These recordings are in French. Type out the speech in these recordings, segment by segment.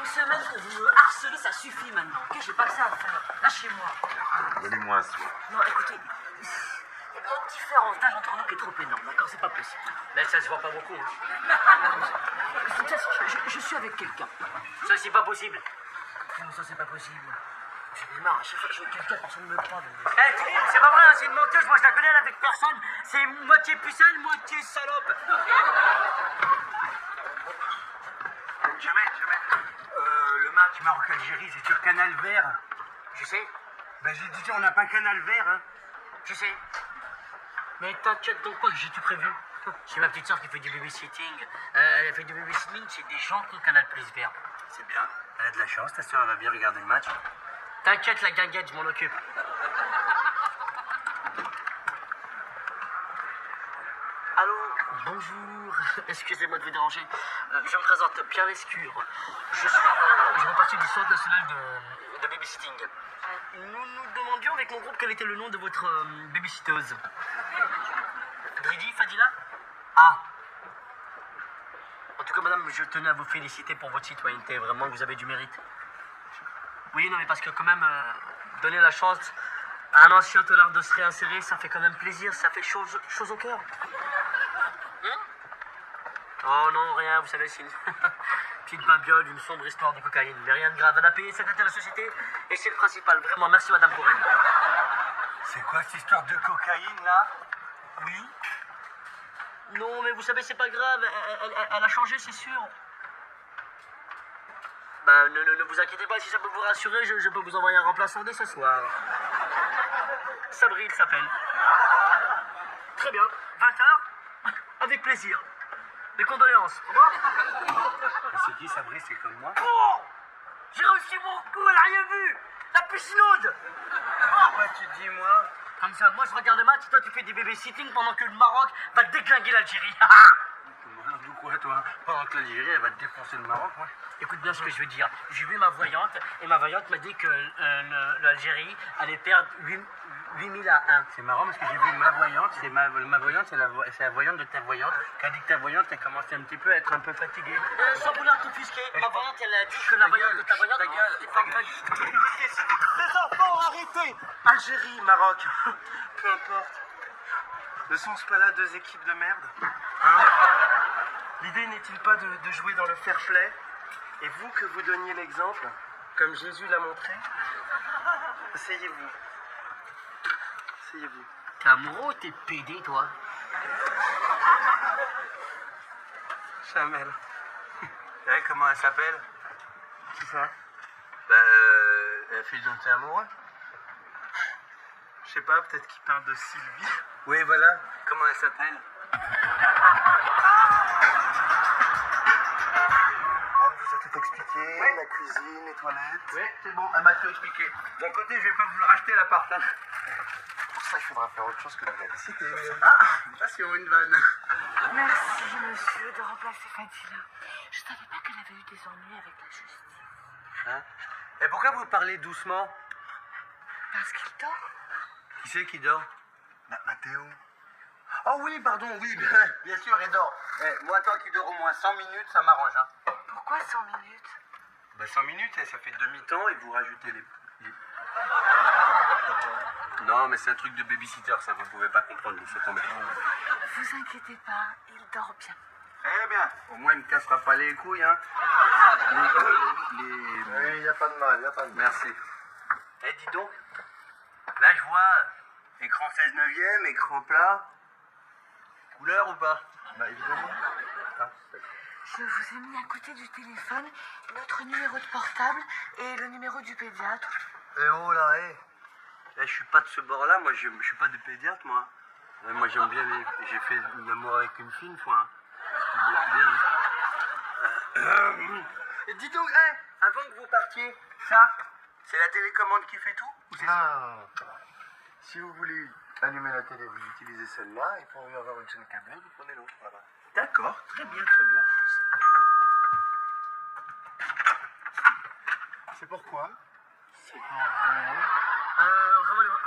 semaines que vous me harcelez, ça suffit maintenant. Ok, j'ai pas que ça à faire. Lâchez-moi. Donnez-moi un soir. Non, écoutez, il y a une différence d'âge entre nous qui est trop énorme, d'accord? C'est pas possible. Mais ça se voit pas beaucoup. Hein. Je suis avec quelqu'un. Ça, c'est pas possible. Non, ça, c'est pas possible. J'en ai marre, à chaque fois que je vois quelqu'un, personne ne me croit. Eh, c'est pas vrai, hein, c'est une menteuse, moi je la connais, elle est avec personne. C'est moitié pucelle, moitié salope. Jamais. Le match Maroc-Algérie, c'est sur Canal Vert. Je sais, Ben j'ai dit, on n'a pas Canal Vert, hein. je sais. Mais t'inquiète donc pas que j'ai tout prévu. J'ai ma petite soeur qui fait du babysitting. Elle fait du babysitting chez des gens qui ont Canal Plus Vert. C'est bien. Elle a de la chance, ta soeur, elle va bien regarder le match. T'inquiète, la guinguette, je m'en occupe. Allô, bonjour. Excusez-moi de vous déranger. Je me présente, Pierre Lescure. Je fais partie du Centre national de babysitting. Nous nous demandions avec mon groupe quel était le nom de votre babysitteuse. Dridi, Fadila? Ah. En tout cas, madame, je tenais à vous féliciter pour votre citoyenneté. Vraiment, vous avez du mérite. Oui, non, mais parce que quand même, donner la chance à un ancien tolard de se réinsérer, ça fait quand même plaisir, ça fait chose au cœur. Hein? Oh non, rien, vous savez, c'est une petite babiole, une sombre histoire de cocaïne. Mais rien de grave, elle a payé sa dette à la société et c'est le principal. Vraiment, merci madame pour elle. C'est quoi cette histoire de cocaïne, là? Oui. Non, mais vous savez, c'est pas grave, elle a changé, c'est sûr. Bah, ne vous inquiétez pas, si ça peut vous rassurer, je peux vous envoyer un remplaçant dès ce soir. Sabri, il s'appelle. Très bien, 20h, avec plaisir. Mes condoléances, au revoir. Et c'est qui, Sabri? C'est comme moi? Oh, j'ai reçu mon coup, elle a rien vu. La piscinaude. Pourquoi tu dis moi? Comme ça, moi je regarde le match, toi tu fais des babysitting pendant que le Maroc va déglinguer l'Algérie. D'où quoi, toi? Pendant que l'Algérie, elle va te défoncer le Maroc, moi. Écoute bien ce que je veux dire. J'ai vu ma voyante et ma voyante m'a dit que l'Algérie allait perdre 8000 à 1. C'est marrant parce que j'ai vu ma voyante, ma voyante, c'est la voyante de ta voyante, qui a dit que ta voyante, elle commençait un petit peu à être un peu fatiguée. Sans vouloir t'offusquer, ma voyante elle a dit que la voyante de ta voyante... Ta gueule, c'est ta pas gueule. vrai. Les enfants, arrêtez! Algérie, Maroc, peu importe. Ne sont-ce pas là deux équipes de merde? Hein? L'idée n'est-il pas de jouer dans le fair play? Et vous, que vous donniez l'exemple, comme Jésus l'a montré? Asseyez-vous. Asseyez-vous. T'es amoureux ou t'es pédé, toi? Chamel. Ouais, comment elle s'appelle? Qui ça? Bah, la fille dont t'es amoureux. Je sais pas, peut-être qu'il parle de Sylvie. Oui, voilà. Comment elle s'appelle? Vous a tout expliqué, la cuisine, les toilettes. Oui, c'est bon, elle m'a tout expliqué. D'un côté, je vais pas vous le racheter l'appart. Hein. Pour ça, il faudra faire autre chose que de la visiter. Ah, passion, une vanne. Merci, monsieur, de remplacer Fadila. Je savais pas qu'elle avait eu des ennuis avec la justice. Hein? Et pourquoi vous parlez doucement? Parce qu'il dort. Qui c'est qui dort? Mathéo. Oh oui, pardon, oui, bien sûr, il dort. Moi, toi qui dors au moins 100 minutes, ça m'arrange. Hein. Pourquoi 100 minutes? Bah 100 minutes, ça fait demi-temps et vous rajoutez les... Non, mais c'est un truc de babysitter, ça, vous pouvez pas comprendre, laissez tomber. Vous inquiétez pas, il dort bien. Eh bien, au moins il me cassera pas les couilles, hein. Il n'y a pas de mal, il n'y a pas de mal. Merci. Eh, dis donc, là je vois écran 16/9, écran plat. Couleur ou pas? Bah évidemment. Je vous ai mis à côté du téléphone notre numéro de portable et le numéro du pédiatre. Eh oh là, Là, je suis pas de ce bord-là, moi je suis pas de pédiatre, moi. Moi j'aime bien j'ai fait l'amour avec une fille une fois. Hein. C'était bien. Et dis donc, avant que vous partiez, ça, c'est la télécommande qui fait tout ou c'est ça? Ah, si vous voulez allumer la télé, vous utilisez celle-là, et pour avoir une chaîne câblée, vous prenez l'autre là-bas. D'accord, très bien, très bien. C'est pourquoi?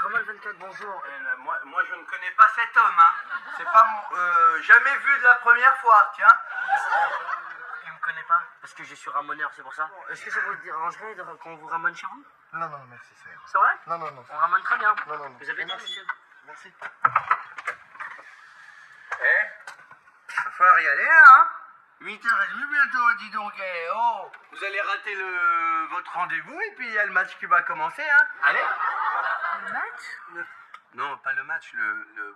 Roman 24, bonjour. Moi je ne connais pas cet homme, hein. C'est pas mon... jamais vu de la première fois, tiens. Il me connaît pas? Parce que je suis ramoneur, c'est pour ça. Est-ce que ça vous dérangerait qu'on vous ramène chez vous? Non, non, merci, ça ira. C'est vrai? Non, non, non. On ramène très bien. Non, non, non. Vous avez dit, Merci. monsieur? Merci. Va falloir y aller, hein? 8h30 bientôt, dis donc. Oh, vous allez rater votre rendez-vous et puis il y a le match qui va commencer, hein? Allez. Le match? Non, pas le match,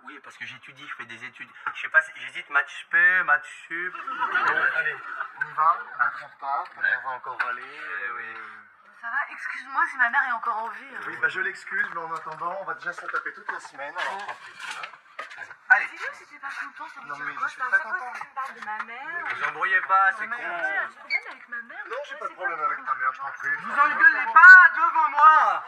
oui, parce que j'étudie, je fais des études. Je sais pas, j'hésite match P, match sup. Bon, allez, on y va. Un peu en retard. On va encore aller. Oui. Ça va, excuse-moi si ma mère est encore en vue. Oui, bah je l'excuse, mais en attendant, on va déjà se taper toute la semaine. Alors, tranquille, hein. Allez, Dis-le si t'es pas content, ça veut Non, dire mais quoi? je suis À très chaque fois content. que tu me parles de ma mère. vous embrouillez pas, c'est Ma con. mère, j'ai problème avec ma mère. Non, j'ai pas de problème avec ta mère, je t'en prie. Vous engueulez pas devant moi.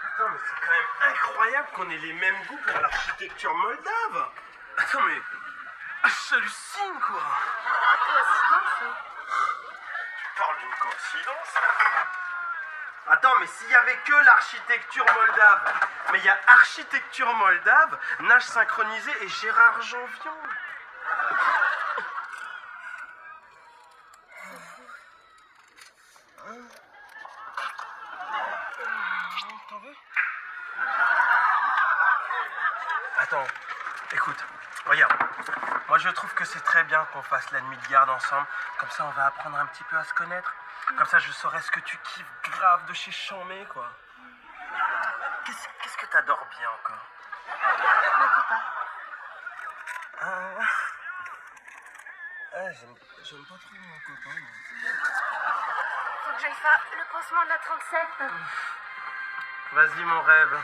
Attends, mais c'est quand même incroyable qu'on ait les mêmes goûts pour l'architecture moldave. Attends, mais... j'hallucine, quoi. Tu parles d'une coïncidence? Attends, mais s'il y avait que l'architecture moldave, mais il y a architecture moldave, nage synchronisé et Gérard Janvion. T'en veux? Attends, écoute, regarde. Moi je trouve que c'est très bien qu'on fasse la nuit de garde ensemble. Comme ça on va apprendre un petit peu à se connaître. Comme ça je saurai ce que tu kiffes grave de chez Chambé, quoi. Qu'est-ce que t'adores bien encore? Mon copain. J'aime pas trop mon copain. Faut que j'aille faire le pansement de la 37. Vas-y mon rêve.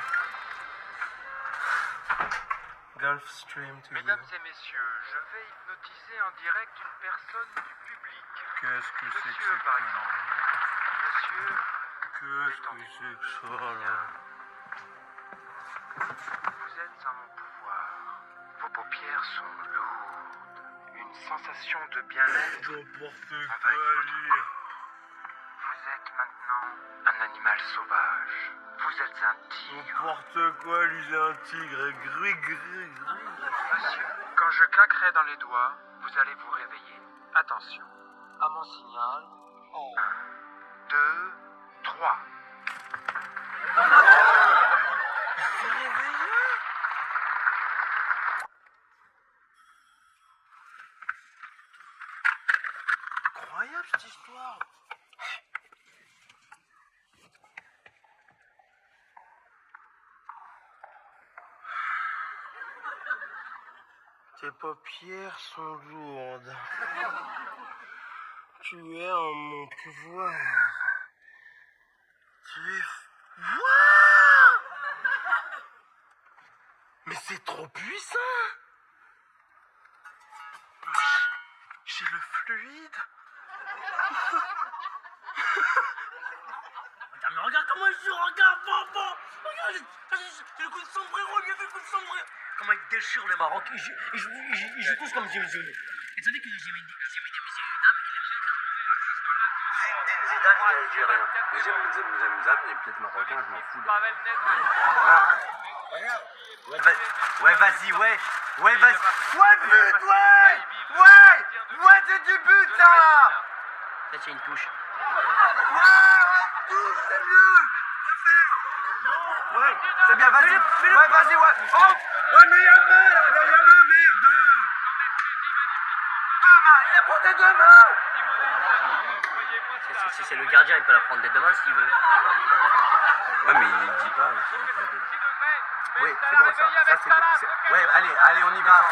Gulfstream to Mesdames you. et messieurs, je vais hypnotiser en direct une personne du public. Qu'est-ce que c'est que Monsieur, ça? par exemple. Monsieur, Qu'est-ce que c'est que ça là? vous êtes en mon pouvoir. Vos paupières sont lourdes. Une sensation de bien-être N'importe envahit votre corps. Vous êtes maintenant un animal sauvage. Vous êtes un tigre. N'importe quoi, lui c'est un tigre. Gris, gris, gris. Monsieur, quand je claquerai dans les doigts, vous allez vous réveiller. Attention. À mon signal. 1, 2, 3. Incroyable cette histoire. Tes paupières sont lourdes. Tu es en mon pouvoir. Tu es... Wouah! Mais c'est trop puissant! J'ai le fluide. Regarde, mais regarde comment je regarde, bon. Regarde, j'ai le coup de sombrero, lui a fait le coup de sombrero. Comment il déchire les Maroc. Il joue tous comme Jimmy Zidane. Et tu savais que Jimmy Zidane, il est peut-être marocain, je m'en fous. Ouais, vas-y, ouais. Ouais, vas-y. Ouais, but, ouais. Ouais, c'est du but, ça. Ça, c'est une touche. Touche, c'est mieux. Ouais, c'est bien, vas-y. Ouais, vas-y, ouais. Oh, ouais, mais y'a main, là, y'a main, merde. Deux mains, il a porté deux mains. C'est le gardien, il peut la prendre des deux mains s'il veut. Ouais, mais il dit pas. Oui, c'est bon, ça. Ça, c'est bon. Ouais, allez, on y va.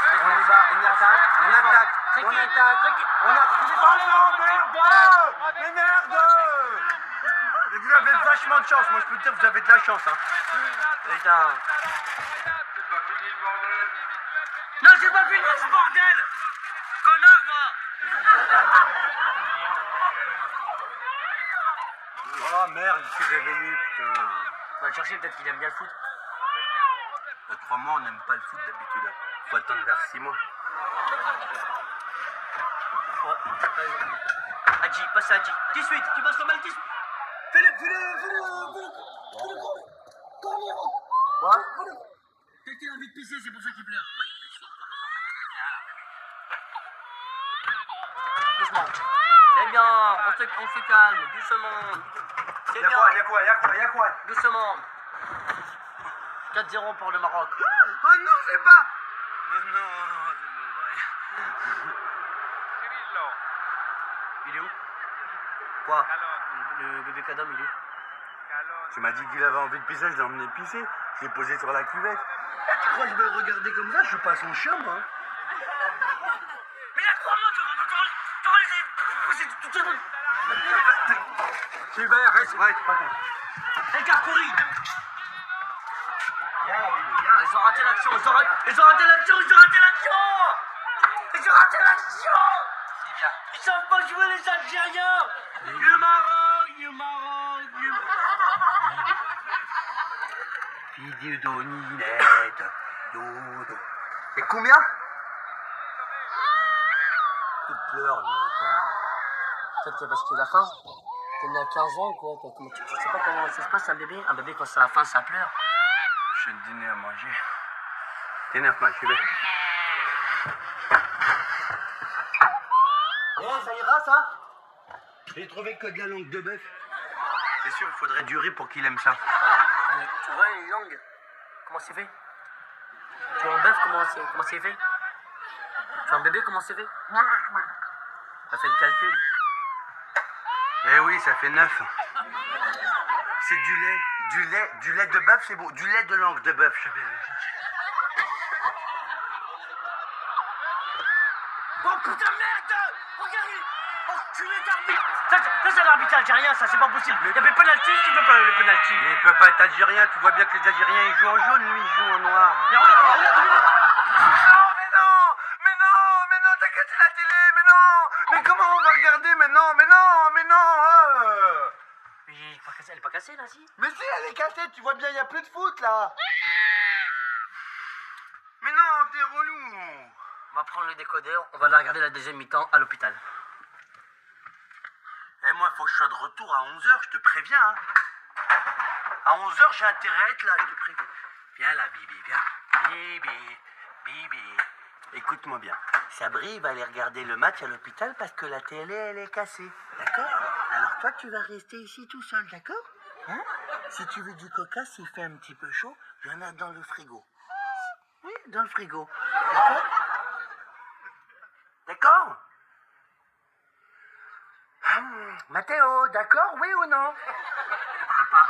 On attaque. Oh non, merde. Mais merde. Et vous avez vachement de chance. Moi, je peux te dire que vous avez de la chance, hein. Putain. Non, j'ai pas fini ce bordel. Connard, va. Oh merde, il s'est réveillé, putain. On va le chercher, peut-être qu'il aime bien le foot. 3 mois, on n'aime pas le foot d'habitude. Faut attendre vers 6 mois. Adji, passe à Adji. 18, tu passes normal 18. Quoi? Peut-être qu'il a envie de pisser, c'est pour ça qu'il pleure. Doucement. C'est bien, on se calme, doucement. C'est bien. Y'a quoi? Doucement. 4-0 pour le Maroc. Oh non, c'est pas. Cirillo, Il est où? Quoi? calonne, Le bébé Kadam, il est où? calonne. Tu m'as dit qu'il avait envie de pisser, je l'ai emmené pisser. Je l'ai posé sur la cuvette. Tu crois que je vais le regarder comme ça? Je suis pas son chien, moi. Mais là, crois-moi, tu vas laisser tout le monde. Super, reste. Regarde, courir. Ils ont raté l'action, ils ont raté l'action. Ils savent pas jouer les Algériens. Le Maroc. Et combien? Il pleure, lui. Peut-être parce qu'il a faim. T'es né à 15 ans, quoi. Tu sais pas comment ça se passe, un bébé? Un bébé, quand ça a faim, ça pleure. Je vais te dîner à manger. T'énerve pas, je vais. Ça ira, ça? J'ai trouvé que de la langue de bœuf. C'est sûr, il faudrait du riz pour qu'il aime ça. Tu vois une langue? Comment c'est fait? Tu vois un bœuf, comment c'est fait? Tu vois un bébé, comment c'est fait? Ça fait le calcul. Eh oui, ça fait 9. C'est du lait. Du lait de bœuf, c'est bon. Du lait de langue de bœuf, je vais le chercher. Oh putain, merde! Regardez! Oh, culé d'arbitre! Ça, c'est l'arbitre algérien, ça, c'est pas possible. Il y avait penalty, tu veux pas le penalty. Mais il peut pas être algérien, tu vois bien que les Algériens ils jouent en jaune, lui il joue en noir. Mais regarde! Mais non, t'as cassé la télé, mais non! Mais comment on va regarder maintenant? Mais non! Mais elle est pas cassée, là, si? Mais si, elle est cassée, tu vois bien, il y a plus de foot là! Mais non, t'es relou! On va prendre le décodeur, on va la regarder la deuxième mi-temps à l'hôpital. Eh, moi, faut que je sois de retour à 11h, je te préviens. Hein. À 11h, j'ai intérêt à être là, je te préviens. Viens là, Bibi, viens. Bibi. Écoute-moi bien. Sabri va aller regarder le match à l'hôpital parce que la télé, elle est cassée. D'accord? Alors toi, tu vas rester ici tout seul, d'accord? Hein? Si tu veux du coca, s'il fait un petit peu chaud, il y en a dans le frigo. Oui, dans le frigo. D'accord? D'accord? Mathéo, d'accord, oui ou non? Papa.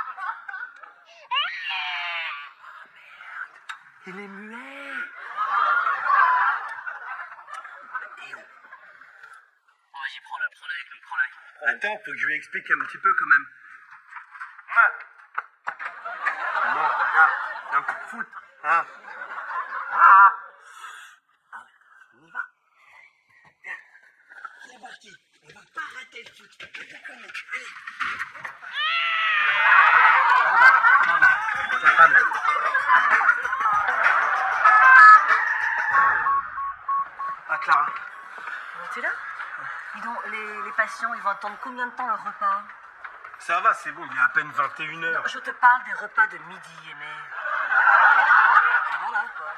Il est muet. Mathéo. Oh, vas-y, prends-le. Attends, faut que je lui explique un petit peu quand même. Non, c'est un coup de foot. Hein. On y va. Viens. C'est parti. On va pas rater le foot. D'accord, mec. Allez. Ah, Clara. T'es là? Dis donc, les patients, ils vont attendre combien de temps leur repas? Ça va, c'est bon, il est à peine 21h. Je te parle des repas de midi, Aimé. Voilà, quoi.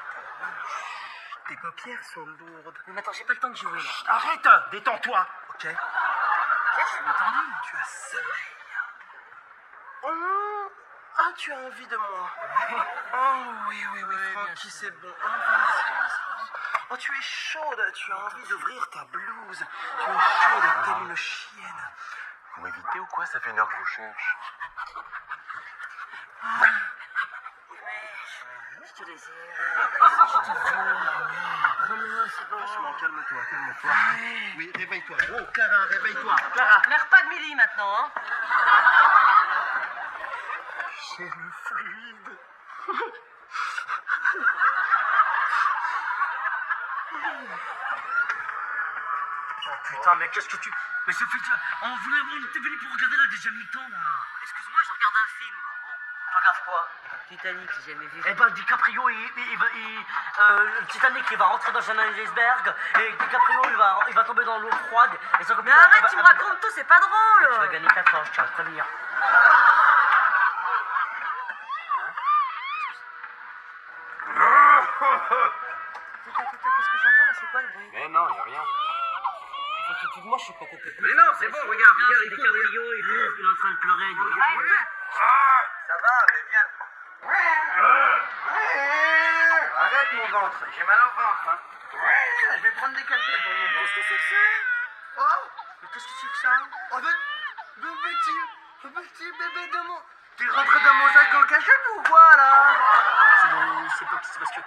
Tes paupières sont lourdes. Mais attends, j'ai pas le temps de jouer, là. Arrête, détends-toi. Ok. Ok, je suis détendu. Tu as sommeil. Oh, ah, tu as envie de moi. Oh, oui, Francky, c'est bon. Oh, vas-y. Oh, tu es chaude. Tu as envie d'ouvrir ta blouse. Tu es chaude telle une chienne. Vous m'évitez ou quoi? Ça fait une heure que je vous cherche. Je te désire. Franchement, calme-toi. Oui, réveille-toi. Oh, Clara, réveille-toi. Clara. Les repas de midi, maintenant, hein. J'ai le fluide. Oh putain, mais qu'est-ce que tu... Mais Sophie, on était venu pour regarder la deuxième mi-temps, là. Excuse-moi, je regarde un film. Bon. Tu regardes quoi? Titanic, j'ai jamais vu. Eh ben, DiCaprio, le Titanic, il va rentrer dans un iceberg, et DiCaprio, il va tomber dans l'eau froide, et sa copine... Mais arrête, tu me racontes tout, c'est pas Tu vas drôle. gagner 4 ans, je tiens à te prévenir. Qu'est-ce que j'entends là? C'est quoi le bruit? Mais non, y a rien. Moi, je suis pas complètement... Mais non, c'est bon, regarde, regarde, écoute, regarde. DiCaprio, il est en train de pleurer. Ça va, mais viens. Arrête mon ventre, j'ai mal au ventre. Hein. Je vais prendre des cachets pour mon ventre. Qu'est-ce que c'est que ça? Oh, mais qu'est-ce que c'est que ça? Oh, le petit bébé de mon... T'es rentré dans mon sac en cachette ou quoi, là? C'est parce que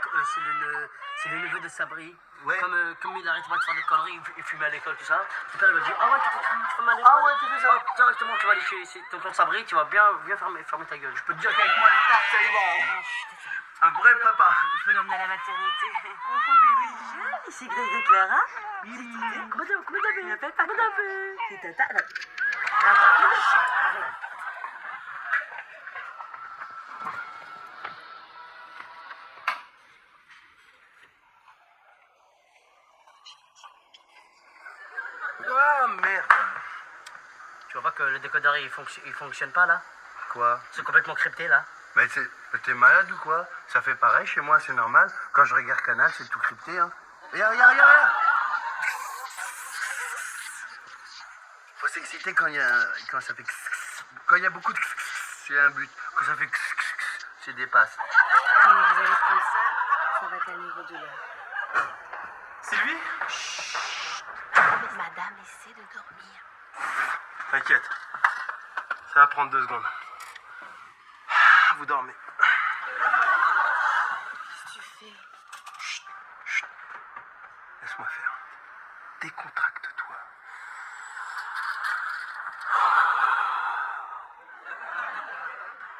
c'est le neveu de Sabri. Ouais. Comme il arrête pas de faire des conneries, il fume à l'école, tout ça. Son père il va dire, ah ouais, tu fumes à l'école. Ah ouais, tu fais ça. Ah, directement, tu vas aller chez ton père Sabri, tu vas bien fermer ta gueule. Je peux te dire qu'avec moi, les tartes, ça y va. Un vrai papa. Je peux l'emmener à la maternité. Oh, bébé, c'est Greg Clara. Comment t'appelles? Comment t'appelles? C'est Tata. Ah, merde. Tu vois pas que le décodeur il fonctionne pas là? Quoi? C'est complètement crypté là. Mais t'es malade ou quoi? Ça fait pareil chez moi, c'est normal. Quand je regarde Canal, c'est tout crypté, hein. Regarde. Faut s'exciter quand ça fait... Quand il y a beaucoup de... C'est un but. Quand ça fait... C'est des passes. Quand vous allez prendre ça, ça va calmer vos douleurs. Sylvie? Madame essaie de dormir. T'inquiète. Ça va prendre 2 secondes. Vous dormez. Qu'est-ce que tu fais? Chut. Laisse-moi faire. Décontracte-toi.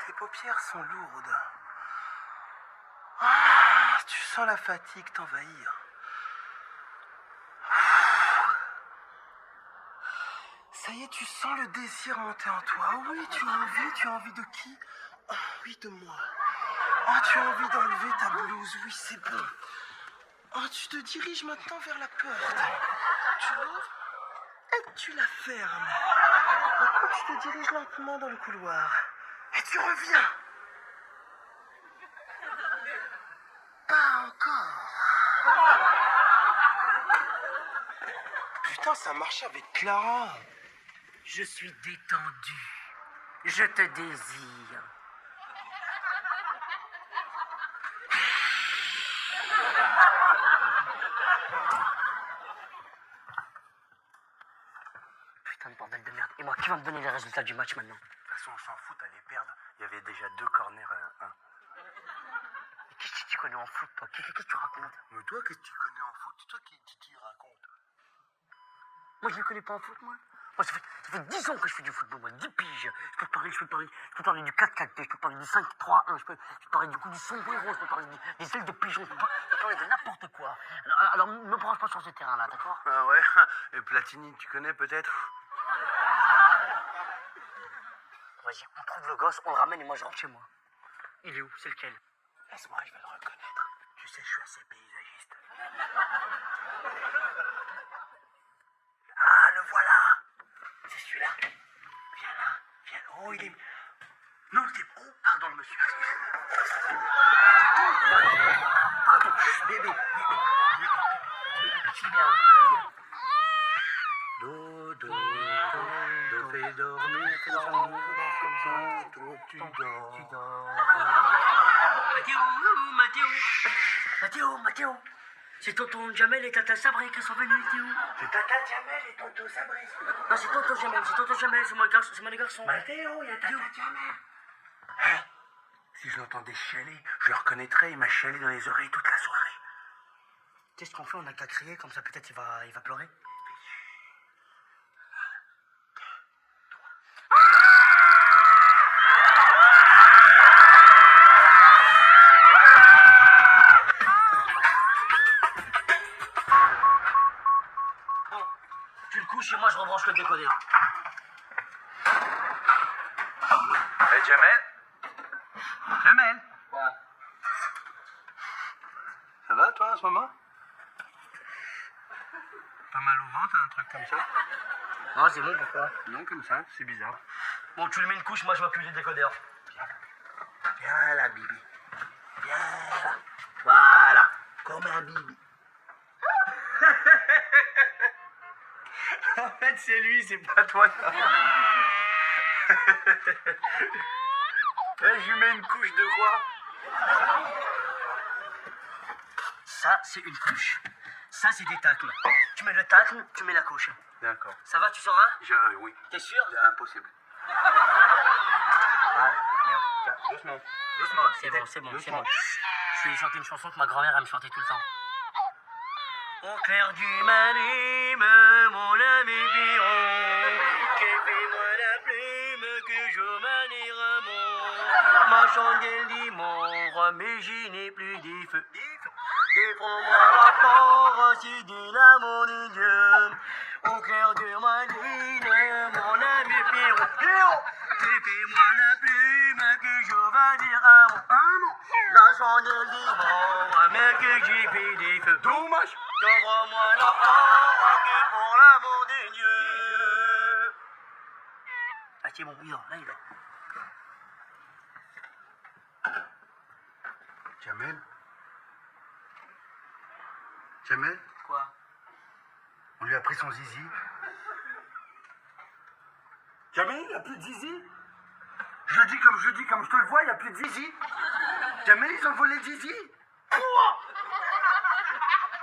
Tes paupières sont lourdes. Ah, tu sens la fatigue t'envahir. Ça y est, tu sens le désir monter en toi. Oh oui, tu as envie de qui? Oh oui, de moi. Oh, tu as envie d'enlever ta blouse. Oui, c'est bon. Oh, tu te diriges maintenant vers la porte. Tu l'ouvres et tu la fermes. Maintenant, tu te diriges lentement dans le couloir. Et tu reviens. Pas encore. Putain, ça marche avec Clara. Je suis détendu. Je te désire. Putain de bordel de merde. Et moi, qui va me donner les résultats du match maintenant? De toute façon, on s'en fout, t'allais perdre. Il y avait déjà 2 corners à 1. Qu'est-ce que tu connais en foot, toi? Qu'est-ce que tu racontes? Mais toi, qu'est-ce que tu connais en foot? C'est toi qui racontes. Moi, je ne connais pas en foot, moi. Moi, ça fait 10 ans que je fais du football, moi, 10 piges. Je peux te parler du 4-4-2, je peux te parler du 5-3-1, je peux te parler du coup du sombrero, je peux te parler des ailes de pigeon, je peux te parler de n'importe quoi. Alors, me branche pas sur ce terrain-là, d'accord? Ah ouais. Et Platini, tu connais peut-être? Vas-y, on trouve le gosse, on le ramène et moi je rentre chez moi. Il est où? C'est lequel? Laisse-moi, je vais le reconnaître. Tu sais, je suis assez paysagiste. Ah, le voilà. C'est celui-là. Viens là. Viens. Oh, il est... Non, c'est... Oh, pardon, monsieur. Pardon. Bébé. Je suis bien. Dodo, fais dormir tes amours comme ça, toi tu dors. Mathéo, c'est tonton Jamel et tata Sabri qui sont venus, Mathéo. C'est Tata Jamel et tonton Sabri. Non, c'est tonton Jamel, c'est mon garçon. Mathéo, il y a Tata Jamel. Hein? Si je l'entendais chialer, je le reconnaîtrais, il m'a chialé dans les oreilles toute la soirée. Qu'est-ce qu'on fait? On n'a qu'à crier, comme ça peut-être il va pleurer. Bon, tu le couches et moi je rebranche le décodeur. Jamel? Jamel, Quoi? ça va toi en ce moment? Pas mal au ventre, un truc comme ça? Non, c'est bon, pourquoi? Non, comme ça, c'est bizarre. Bon, tu lui mets une couche, moi je m'occupe des décodeurs. Viens là, Bibi. Viens là. Voilà, comme un Bibi. En fait, c'est lui, c'est pas toi. Je lui mets une couche de quoi? Ça, c'est une couche. Ça, c'est des tacles. Tu mets le tacle, tu mets la couche. D'accord. Ça va, tu sauras? Oui, T'es sûr? impossible. Ah, merde. Doucement. Doucement. C'est bon, c'est bon, c'est Doucement. bon. Je vais chanter une chanson que ma grand-mère, elle me chantait tout le temps. Au clair du marine, mon ami Piron, qui fait moi la plume que je manière un mot. Ma chandelle dit mon mais j'y n'ai plus des feux. Défends-moi la force de l'amour de Dieu. Au clair du marine, mon ami Piron, qui fait moi la plume que je vais dire un mot. La chandelle dit mon mais que j'ai fait des feux. Dommage. Ouvre-moi la porte pour l'amour de Dieu. Ah, c'est bon, là, il est. Jamel? Jamel? Quoi? On lui a pris son zizi. Jamel, il n'y a plus de zizi? Je le dis comme je te le vois, il n'y a plus de zizi. Jamel, ils ont volé le zizi.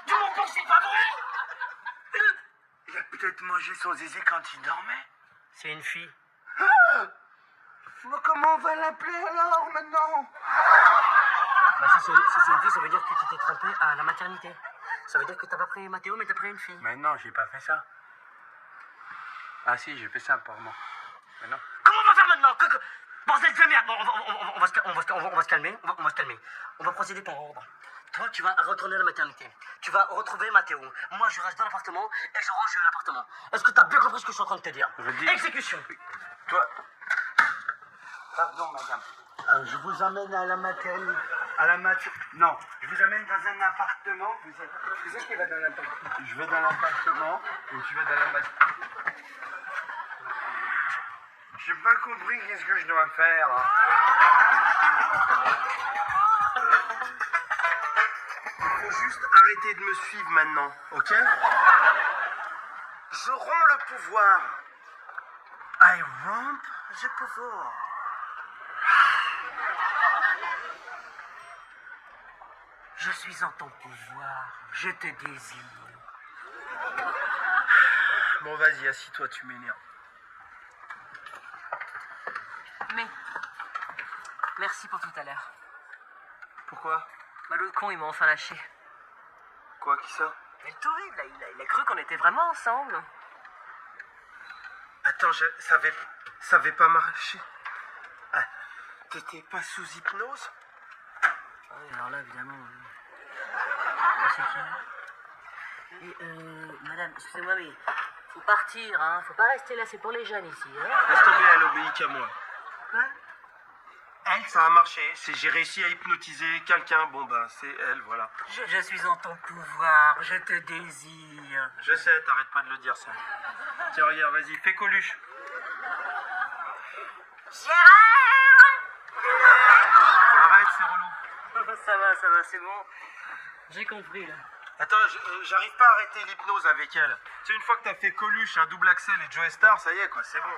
Tu m'entends, c'est pas vrai? Il a peut-être mangé son zizi quand il dormait. C'est une fille. Comment on va l'appeler alors maintenant? Bah, si c'est une fille, ça veut dire que tu t'es trompé à la maternité. Ça veut dire que t'as pas pris Mathéo, mais t'as pris une fille. Mais non, j'ai pas fait ça. Ah si, j'ai fait ça apparemment. Mais non. Comment on va faire maintenant? Bordel de merde! Bon, on va se calmer. On va se calmer. On va procéder par ordre. Toi, tu vas retourner à la maternité. Tu vas retrouver Mathéo. Moi, je reste dans l'appartement et je range l'appartement. Est-ce que t'as bien compris ce que je suis en train de te dire? Je dis- Exécution! Toi. Pardon, madame. Je vous emmène à la maternité. Non, je vous amène dans un appartement. Vous êtes qui va dans l'appartement? Je vais dans l'appartement et tu vas dans la maternité. J'ai pas compris qu'est-ce que je dois faire. Là. Il faut juste arrêter de me suivre maintenant, ok? Je romps le pouvoir. I rompt le pouvoir. Je suis en ton pouvoir. Je te désire. Bon, vas-y, assis-toi, tu m'énerves. Mais, merci pour tout à l'heure. Pourquoi? Bah, l'autre con, il m'a enfin lâché. Quoi, qui ça? Mais le touriste, là, il a cru qu'on était vraiment ensemble. Attends, ça avait pas marché. Ah, t'étais pas sous hypnose? Oui, alors là, évidemment. Et, madame, excusez-moi, mais faut partir, hein. Faut pas rester là, c'est pour les jeunes ici, hein. Laisse tomber, elle obéit qu'à moi. Quoi? Elle, ça a marché. J'ai réussi à hypnotiser quelqu'un. Bon, ben, c'est elle, voilà. Je suis en ton pouvoir, je te désire. Je sais, t'arrêtes pas de le dire, ça. Tiens, regarde, vas-y, fais Coluche. Arrête, c'est relou. Ça va, c'est bon. J'ai compris, là. Attends, j'arrive pas à arrêter l'hypnose avec elle. Tu sais, une fois que t'as fait Coluche, un double Axel et Joe Star, ça y est, quoi, c'est bon.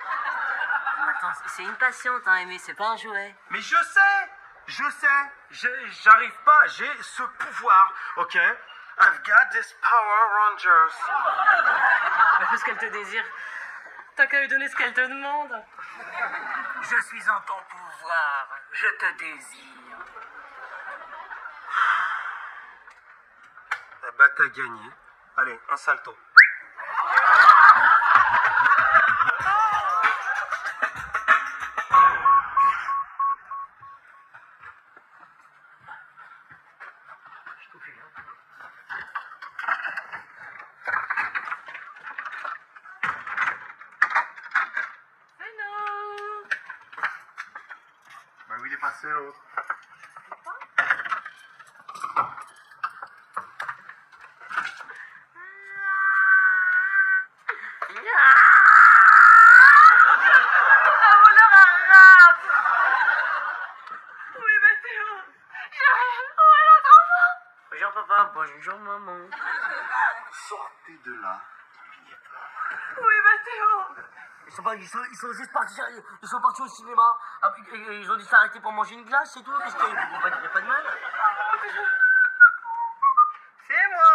Mais attends, c'est une patiente, hein, Aimé, c'est pas un jouet. Mais je sais, j'arrive pas, j'ai ce pouvoir, ok? I've got this power, Rangers. Bah, parce qu'elle te désire, t'as qu'à lui donner ce qu'elle te demande. Je suis en ton pouvoir, je te désire. Eh bah, t'as gagné. Allez, un salto. Hello. Bah oui, il est passé l'autre. bonjour maman. Sortez de là. Oui, Mathéo. Ils sont juste partis, ils sont partis au cinéma. Ah, ils ont dû s'arrêter pour manger une glace, c'est tout. Parce qu'il n'y a pas de mal. C'est moi.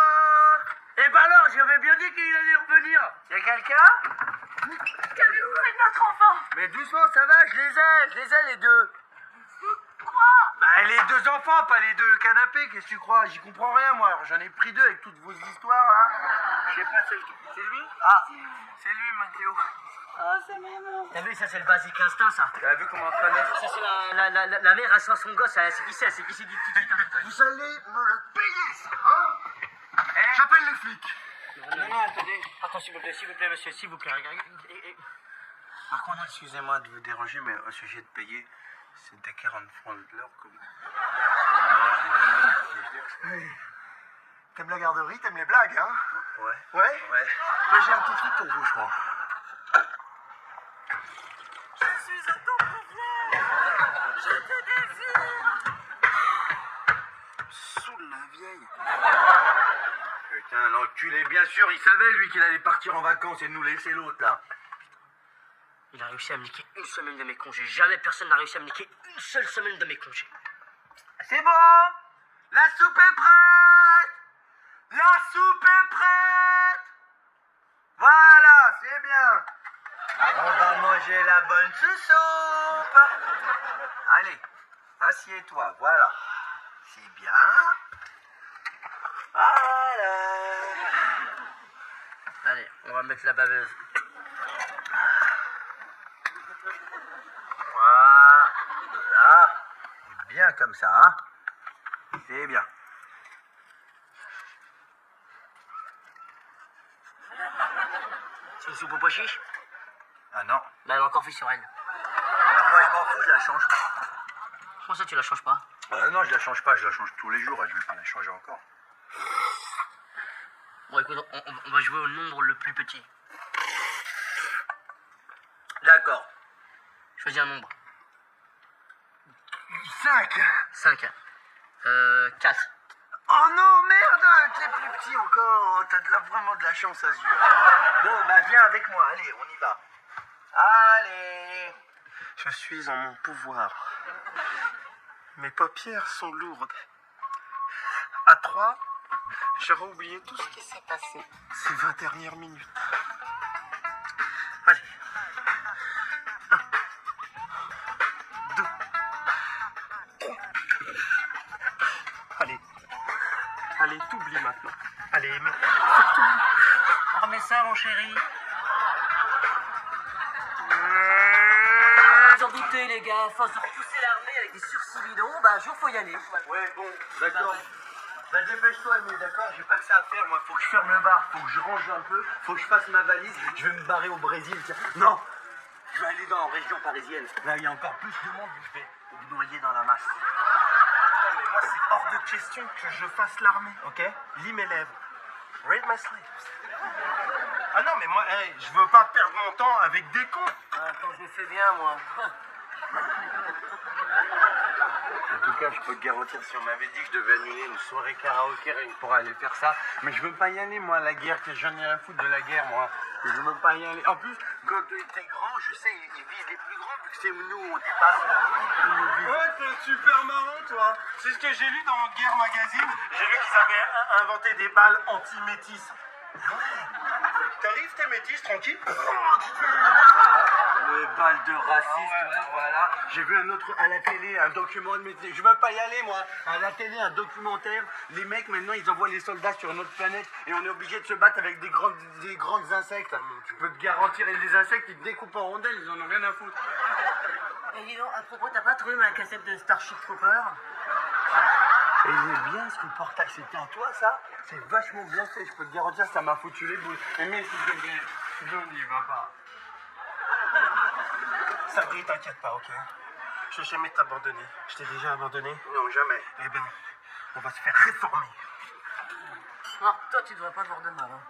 Eh ben alors, j'avais bien dit qu'il allait revenir. Y'a quelqu'un? Qu'avez-vous fait de notre enfant? Mais doucement, ça va, je les ai les deux. Bah les deux enfants, pas les deux canapés, qu'est-ce que tu crois? J'y comprends rien moi, alors j'en ai pris deux avec toutes vos histoires là. Je sais pas, c'est lui? Ah, c'est lui Mathéo. Oh, c'est maman. T'as vu, ça c'est le basique instinct, ça. Tu as vu comment on connaît? Ça c'est la mère, elle sent son gosse, c'est qui c'est qui dit petit. Vous allez me le payer, ça, hein? J'appelle les flics. Non, attendez. Attends, s'il vous plaît, monsieur, s'il vous plaît, regardez. Par contre, excusez-moi de vous déranger, mais au sujet de payer, c'était 40 francs de l'heure comme... T'aimes la garderie, t'aimes les blagues, hein? Ouais. Ouais? Ouais. Mais j'ai un petit truc pour vous, je crois. Je suis à ton pouvoir. Je te désire. Saoule la vieille. Putain, l'enculé, bien sûr, il savait lui qu'il allait partir en vacances et nous laisser l'autre là. Il a réussi à me niquer une semaine de mes congés. Jamais personne n'a réussi à me niquer une seule semaine de mes congés. C'est bon. La soupe est prête. La soupe est prête. Voilà, c'est bien. On va manger la bonne sous-soupe. Allez, assieds-toi, voilà. C'est bien. Voilà. Allez, on va mettre la baveuse. Voilà. C'est bien comme ça, hein. C'est bien. C'est une soupe au pois chiche? Ah non. Là, elle a encore fait sur elle. Moi, je m'en fous, je la change pas. Comment ça, tu la changes pas? Non, je la change pas, je la change tous les jours et je vais pas la changer encore. Bon, écoute, on va jouer au nombre le plus petit. D'accord. Choisis un nombre. 5. 5. 4. Oh non, merde, t'es plus petit encore. T'as vraiment de la chance à ce jeu. Bon, bah viens avec moi, allez, on y va. Allez. Je suis en mon pouvoir. Mes paupières sont lourdes. À 3, j'aurais oublié tout ce qui s'est passé ces 20 dernières minutes. Allez. 1, 2, 3. Allez. Allez, t'oublies maintenant. Allez, mais... Remets ça, mon chéri. Vous en doutez, les gars, à force de repousser l'armée avec des sursis bidons, bah un jour faut y aller. Ouais, bon, d'accord. Bah dépêche-toi, mais d'accord, j'ai pas que ça à faire, moi. Faut que je ferme le bar, faut que je range un peu, faut que je fasse ma valise. Je vais me barrer au Brésil, tiens. Non, je vais aller dans la région parisienne. Là, il y a encore plus de monde, je vais me noyer dans la masse. Attends, mais moi, c'est hors de question que je fasse l'armée, ok? Lis mes lèvres. Read my lips. Ah non, mais moi, hey, je veux pas perdre mon temps avec des cons. Attends, je le fais bien, moi. En tout cas, je peux te garantir, si on m'avait dit que je devais annuler une soirée karaoké rien que pour aller faire ça, mais je veux pas y aller, moi, la guerre, que j'en ai rien à foutre de la guerre, moi. Je veux même pas y aller. En plus, quand t'es grand, je sais, ils visent les plus grands, vu que c'est nous, on dépasse. Ils nous visent. Ouais, t'es super marrant, toi. C'est ce que j'ai lu dans Guerre Magazine. J'ai vu qu'ils avaient inventé des balles anti-métis. T'arrives, t'es métis, tranquille. Les balles de racistes, voilà. J'ai vu un autre à la télé, un documentaire, mais je veux pas y aller, moi. À la télé, un documentaire. Les mecs, maintenant, ils envoient les soldats sur une autre planète et on est obligé de se battre avec des grandes insectes. Je peux te garantir, et les insectes, ils te découpent en rondelles, ils en ont rien à foutre. Et dis donc, à propos, t'as pas trouvé ma cassette de Starship Trooper? Et il est bien ce portail, c'était à toi ça? C'est vachement bien fait, je peux te garantir, ça m'a foutu les boules. Mais s'il te plaît, je n'y va pas. Sabri, t'inquiète pas, ok? Je vais jamais t'abandonner. Je t'ai déjà abandonné? Non, jamais. Eh ben, on va se faire réformer. Non, toi, tu devrais pas voir de mal, hein.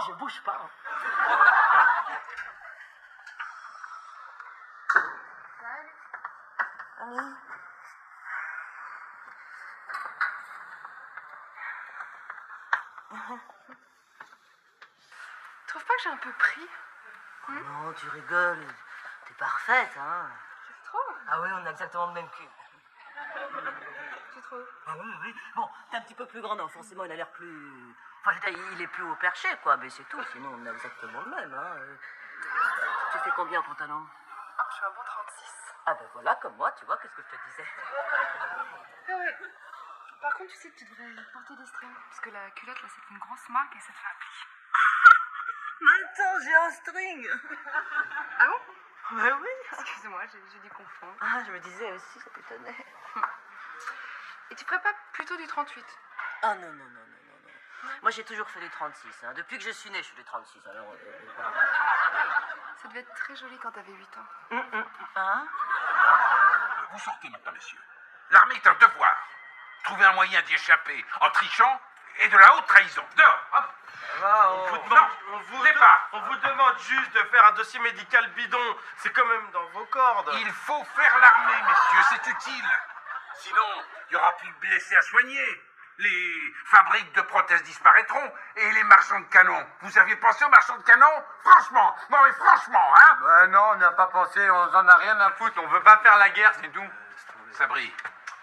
Non, je bouge pas. Tu trouves pas que j'ai un peu pris? Non, tu rigoles. T'es parfaite, hein. Tu trouves? Ah ouais, on a exactement le même cul. Tu trouves? Ah oui, oui. Bon, t'es un petit peu plus grand, non, forcément, il a l'air plus... Enfin, je veux dire, il est plus haut perché, quoi, mais c'est tout. Sinon, on a exactement le même, hein. Tu fais combien en pantalon? Je suis un bon 36. Ah ben voilà, comme moi, tu vois, qu'est-ce que je te disais? Ah ouais. Par contre, tu sais que tu devrais porter des strings. Parce que la culotte, là, c'est une grosse marque et ça te fait un pli. Maintenant, j'ai un string. Ah bon? Ben oui. Excuse-moi, j'ai dû confondre. Ah, je me disais aussi, ça t'étonnait. Et tu ferais pas plutôt du 38? Ah non, non, non, non, non, non. Moi, j'ai toujours fait du 36, hein. Depuis que je suis né, je fais du 36, alors... Ça devait être très joli quand t'avais 8 ans. Hein? Vous sortez maintenant, messieurs. L'armée est un devoir. Trouvez un moyen d'y échapper en trichant et de la haute trahison. Dehors, hop. On vous demande juste de faire un dossier médical bidon. C'est quand même dans vos cordes. Il faut faire l'armée, messieurs, c'est utile. Sinon, il n'y aura plus de blessés à soigner. Les fabriques de prothèses disparaîtront et les marchands de canons. Vous aviez pensé aux marchands de canons? Franchement, non mais franchement, hein? Ben non, on n'a pas pensé, on en a rien à foutre, on veut pas faire la guerre, c'est tout. Sabri,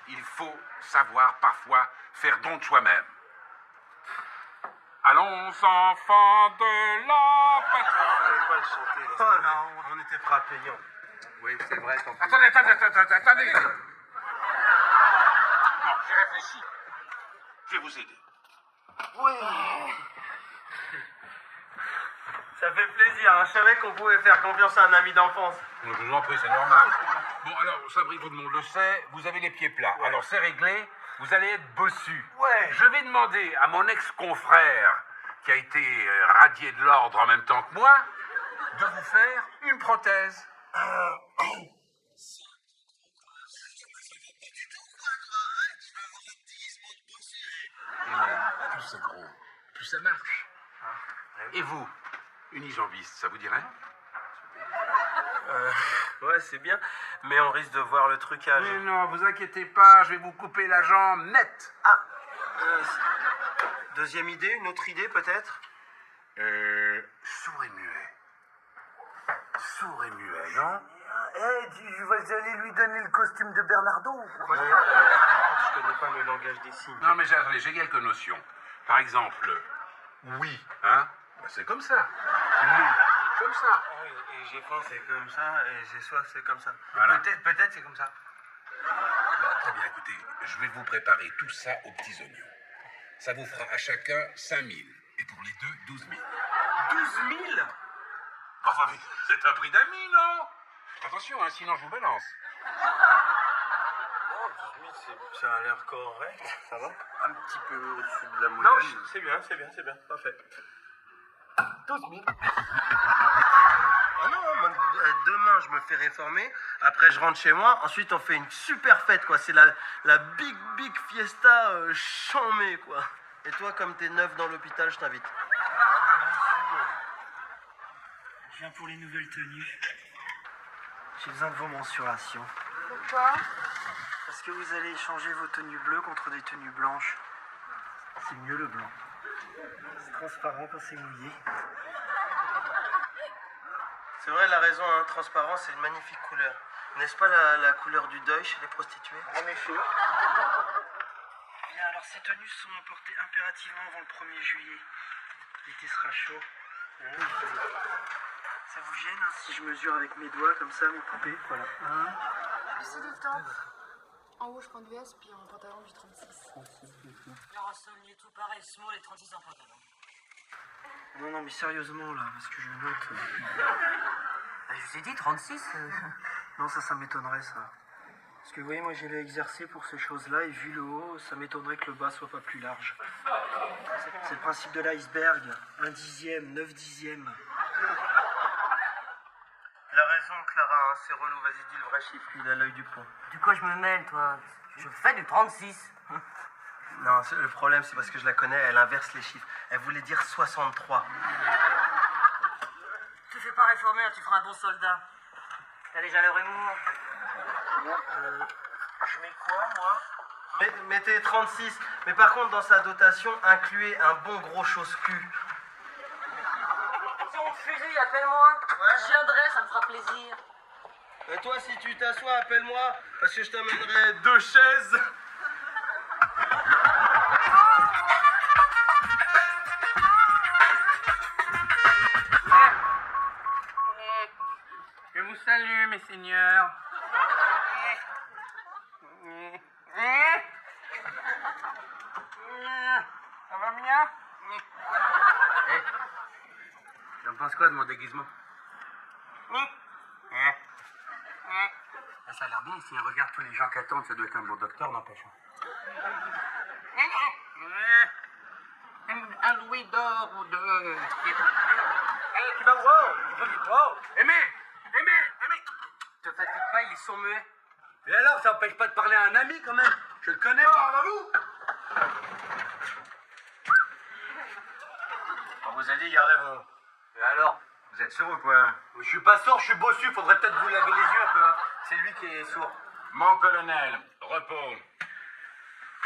il faut savoir parfois faire don de soi-même. Allons, enfants de la patrie. Pas le chanter, oh non, on était prêts à payer. Oui, c'est vrai, tant pis. Attendez. Non, j'ai réfléchi. Je vais vous aider. Ça fait plaisir, hein. Je savais qu'on pouvait faire confiance à un ami d'enfance. Je vous en prie, c'est normal. Bon, alors, Sabri, tout le monde le sait, vous avez les pieds plats. Ouais. Alors, c'est réglé, vous allez être bossu. Ouais. Je vais demander à mon ex-confrère, qui a été radié de l'ordre en même temps que moi, de vous faire une prothèse. Et plus c'est gros, plus ça marche. Et vous, unijambiste, ça vous dirait? Ouais, c'est bien, mais on risque de voir le trucage. Mais non, vous inquiétez pas, je vais vous couper la jambe nette. Ah, deuxième idée, une autre idée peut-être? Sourd et muet. Sourd et muet, non? Tu vas aller lui donner le costume de Bernardo. Je connais pas le langage des signes. Non, mais j'ai quelques notions. Par exemple, oui, hein? Bah, c'est comme ça. Oui, comme ça. Ah oui, et j'ai faim, c'est comme ça, et j'ai soif, c'est comme ça. Voilà. Peut-être c'est comme ça. Bon, très bien, écoutez, je vais vous préparer tout ça aux petits oignons. Ça vous fera à chacun 5 000. Et pour les deux, 12 000. 12 000? Enfin, mais c'est un prix d'amis, non? Attention, hein, sinon je vous balance. Oh, 12 000, ça a l'air correct, ça va? Un petit peu au-dessus de la Non, moyenne. c'est bien, parfait. 12 000. Ah non, moi, demain je me fais réformer, après je rentre chez moi, ensuite on fait une super fête quoi, c'est la big fiesta chambée quoi. Et toi comme t'es neuf dans l'hôpital, je t'invite. Je viens pour les nouvelles tenues. J'ai besoin de vos mensurations. Pourquoi? Parce que vous allez échanger vos tenues bleues contre des tenues blanches. C'est mieux le blanc. C'est transparent quand c'est mouillé. C'est vrai, la raison, hein, transparent, c'est une magnifique couleur. N'est-ce pas la couleur du deuil chez les prostituées? En effet. Bien, alors ces tenues sont portées impérativement avant le 1er juillet. L'été sera chaud. Ça vous gêne hein, si je mesure avec mes doigts comme ça mes poupées? Voilà. Laissez du temps. En haut, je prends du S, puis en pantalon du 36. Le Rassol, tout pareil, small et 36 en pantalon. Non, mais sérieusement là, parce que je note. Bah, je vous ai dit, 36. Non, ça m'étonnerait ça. Parce que vous voyez, moi j'ai exercé pour ces choses-là, et vu le haut, ça m'étonnerait que le bas soit pas plus large. C'est le principe de l'iceberg. 1/10, 9/10. Il a raison, Clara, hein, c'est relou, vas-y, dis le vrai chiffre. Il a l'œil du pont. Du quoi je me mêle, toi? Je fais du 36. Non, le problème, c'est parce que je la connais, elle inverse les chiffres. Elle voulait dire 63. Tu fais pas réformer, tu feras un bon soldat. T'as déjà leur humour. Je mets quoi, moi? Mettez 36. Mais par contre, dans sa dotation, incluez un bon gros chausse-cul. Si on te fusille, appelle-moi. Ouais. Je viendrai, ça me fera plaisir. Et toi, si tu t'assois, appelle-moi, parce que je t'amènerai 2 chaises. Je vous salue, mes seigneurs. Ça va bien? T'en penses quoi de mon déguisement? Ça a l'air bien ici, regarde tous les gens qui attendent, ça doit être un bon docteur, n'empêche. Un louis d'or ou deux. Tu vas voir. Aimé. Te fatigue pas, ils sont muets. Et alors, ça empêche pas de parler à un ami quand même. Je le connais, moi. On vous a dit, gardez-vous. Et alors? Vous êtes sourd ou quoi? Je suis pas sourd, je suis bossu, faudrait peut-être vous laver les yeux un peu. Hein. C'est lui qui est sourd. Mon colonel, repos.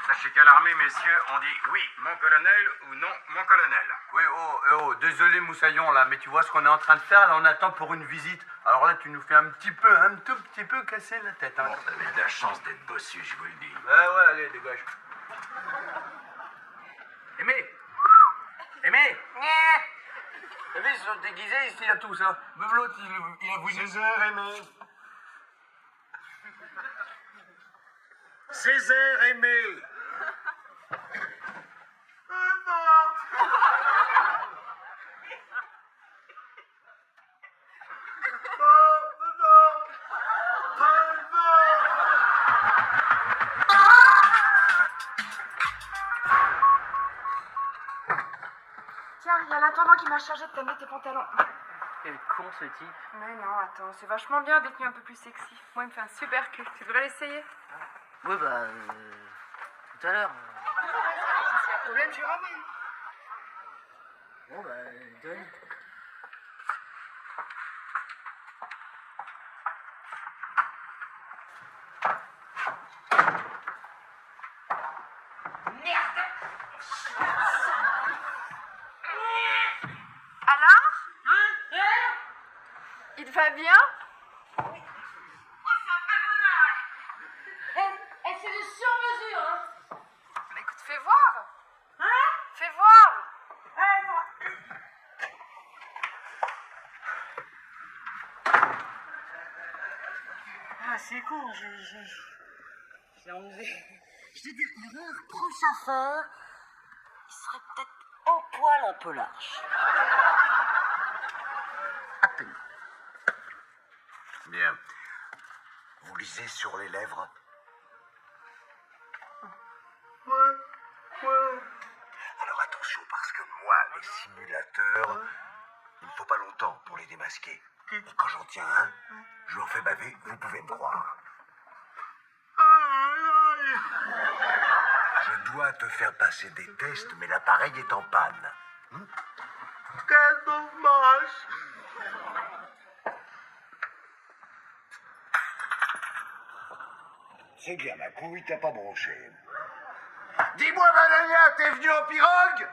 Sachez qu'à l'armée, messieurs, on dit oui, mon colonel ou non, mon colonel. Oui, désolé Moussaillon, là, mais tu vois ce qu'on est en train de faire, là, on attend pour une visite. Alors là, tu nous fais un tout petit peu casser la tête. Hein. Bon, vous avez de la chance d'être bossu, je vous le dis. Ouais, allez, dégage. Aimé. Ils sont déguisés ici, là, tous, hein. Même l'autre, il a voulu... Césaire aimé. Césaire aimé. Tiens, il y a l'intendant qui m'a chargé de t'amener tes pantalons. Quel con ce type. Mais non, attends, c'est vachement bien d'être mis un peu plus sexy. Moi, il me fait un super cul. Tu voudrais l'essayer? Oui, bah, tout à l'heure. Si y a un problème, je ramène. Bon, bah, donne. Alors? Il te va bien? Eh, c'est de sur-mesure, hein. Bah écoute, fais voir. Fais voir. Ah, c'est con, j'ai enlevé. Je veux dire, l'erreur, proche à faire, il serait peut-être un poil un peu large. À peine. Bien. Vous lisez sur les lèvres? Alors attention, parce que moi, les simulateurs, il ne faut pas longtemps pour les démasquer. Quand j'en tiens un, je leur fais baver, vous pouvez me croire. Je dois te faire passer des tests, mais l'appareil est en panne. Quel dommage. C'est bien, ma couille t'a pas bronché. Dis-moi, Madania, t'es venu en pirogue?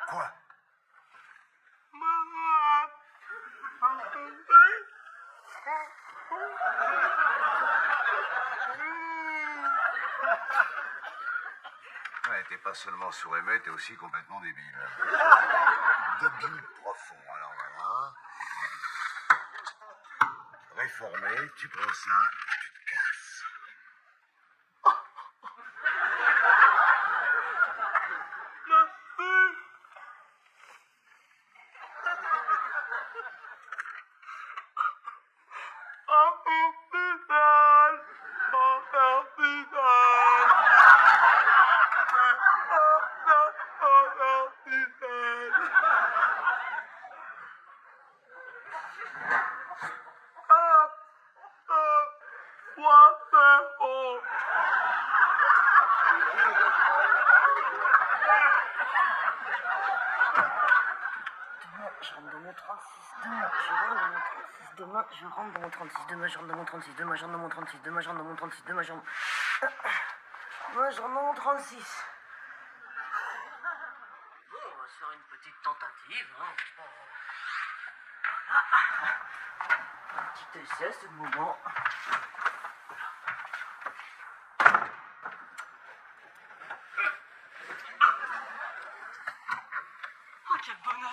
Quoi? Ouais, t'es pas seulement sourd-aimé, t'es aussi complètement débile. Débile profond, alors voilà. réformer, tu prends ça, tu te casses. Demain, je rentre dans mon 36. Demain, je rentre dans mon 36. Demain, je rentre dans mon 36. Demain, je rentre dans mon 36. Demain, je rentre dans mon 36. Demain, je rentre dans mon 36. Bon, on va se faire une petite tentative. Hein. Voilà. Un petit essai, c'est le moment. Oh, quel bonheur!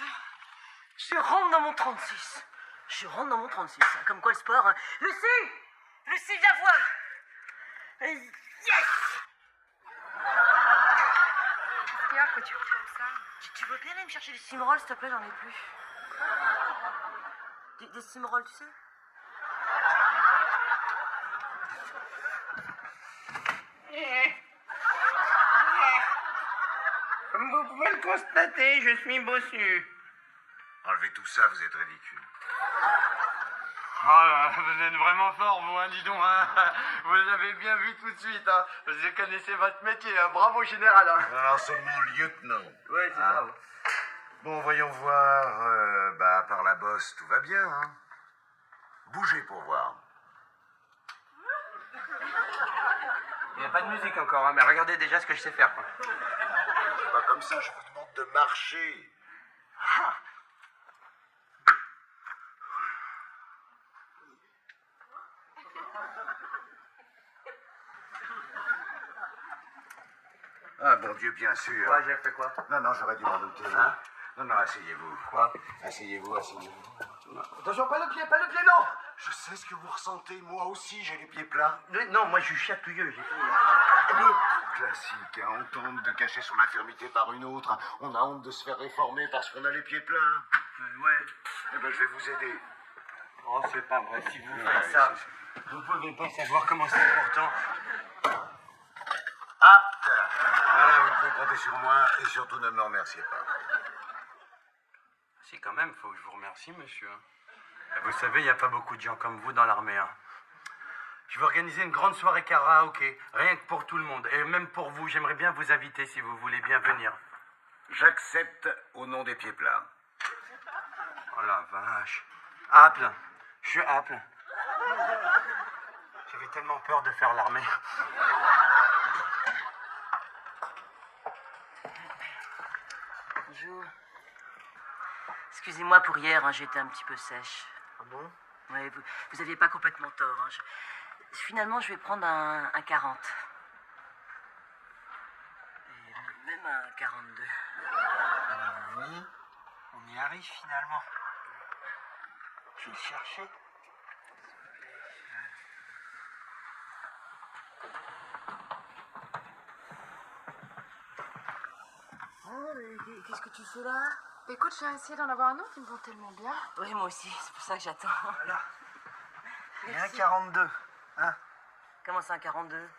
Je rentre dans mon 36. Je rentre dans mon 36. Comme quoi le sport. Hein. Lucie! Lucie, viens voir! Yes! Qu'est-ce qu'il y a que tu roules comme ça? Tu veux bien aller me chercher des cimrolls, s'il te plaît? J'en ai plus. Des cimrolls, tu sais? Comme vous pouvez le constater, je suis bossu. Enlevez tout ça, vous êtes ridicule. Oh là, vous êtes vraiment fort, vous, hein, dis donc. Hein. Vous avez bien vu tout de suite. Hein. Vous connaissez votre métier. Hein. Bravo, général. Hein. Alors seulement lieutenant. Ouais, c'est ça. Bon, voyons voir. Par la bosse, tout va bien, hein. Bougez pour voir. Il n'y a pas de musique encore, hein, mais regardez déjà ce que je sais faire, quoi. C'est pas comme ça, je vous demande de marcher. Ah, bon Dieu, bien sûr. Ouais, j'ai fait quoi? Non, j'aurais dû m'en douter. Hein? Non, asseyez-vous. Quoi? Asseyez-vous. Attention, pas le pied, non. Je sais ce que vous ressentez, moi aussi, j'ai les pieds plats. Non, moi, je suis chatouilleux. Classique, hein, on tente de cacher son infirmité par une autre. On a honte de se faire réformer parce qu'on a les pieds plats. Ouais. Eh ben, je vais vous aider. Oh, c'est pas vrai, si vous faites ça, vous pouvez pas savoir comment c'est important. Apte. Voilà, vous pouvez compter sur moi et surtout ne me remerciez pas. Si, quand même, faut que je vous remercie, monsieur. Vous savez, il n'y a pas beaucoup de gens comme vous dans l'armée. Hein. Je vais organiser une grande soirée karaoké, rien que pour tout le monde. Et même pour vous, j'aimerais bien vous inviter si vous voulez bien venir. J'accepte au nom des pieds plats. Oh la vache. Apple. Je suis Apple. J'avais tellement peur de faire l'armée. Bonjour. Excusez-moi pour hier, hein, j'étais un petit peu sèche. Ah bon? Ouais, vous aviez pas complètement tort. Hein. Finalement, je vais prendre un 40. Et même un 42. Oui, on y arrive finalement. Je vais le chercher. Qu'est-ce que tu fais là? Écoute, j'ai essayé d'en avoir un autre, ils me vont tellement bien. Oui, moi aussi, c'est pour ça que j'attends. Voilà. Il y a un 42. Hein? Comment ça, un 42?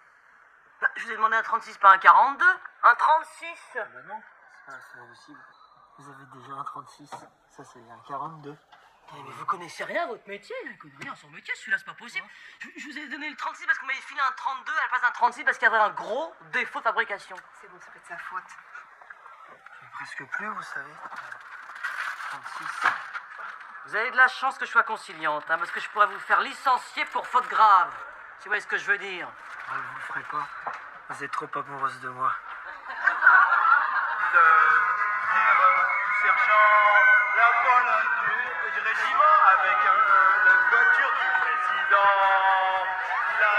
Bah, je vous ai demandé un 36, pas un 42. Un 36. Bah non, c'est pas possible. Vous avez déjà un 36. Ça, c'est un 42. Mais vous connaissez rien à votre métier. Il connaît rien à son métier, celui-là, c'est pas possible. Je vous ai donné le 36 parce qu'on m'avait filé un 32 à la place d'un 36 parce qu'il y avait un gros défaut de fabrication. C'est bon, c'est peut-être sa faute. Presque plus, vous savez. 36. Vous avez de la chance que je sois conciliante, hein, parce que je pourrais vous faire licencier pour faute grave. Si vous voyez ce que je veux dire. Ah, vous le ferez pas. Vous êtes trop amoureuse de moi. Du sergent, la bonne du régiment avec la voiture du président. La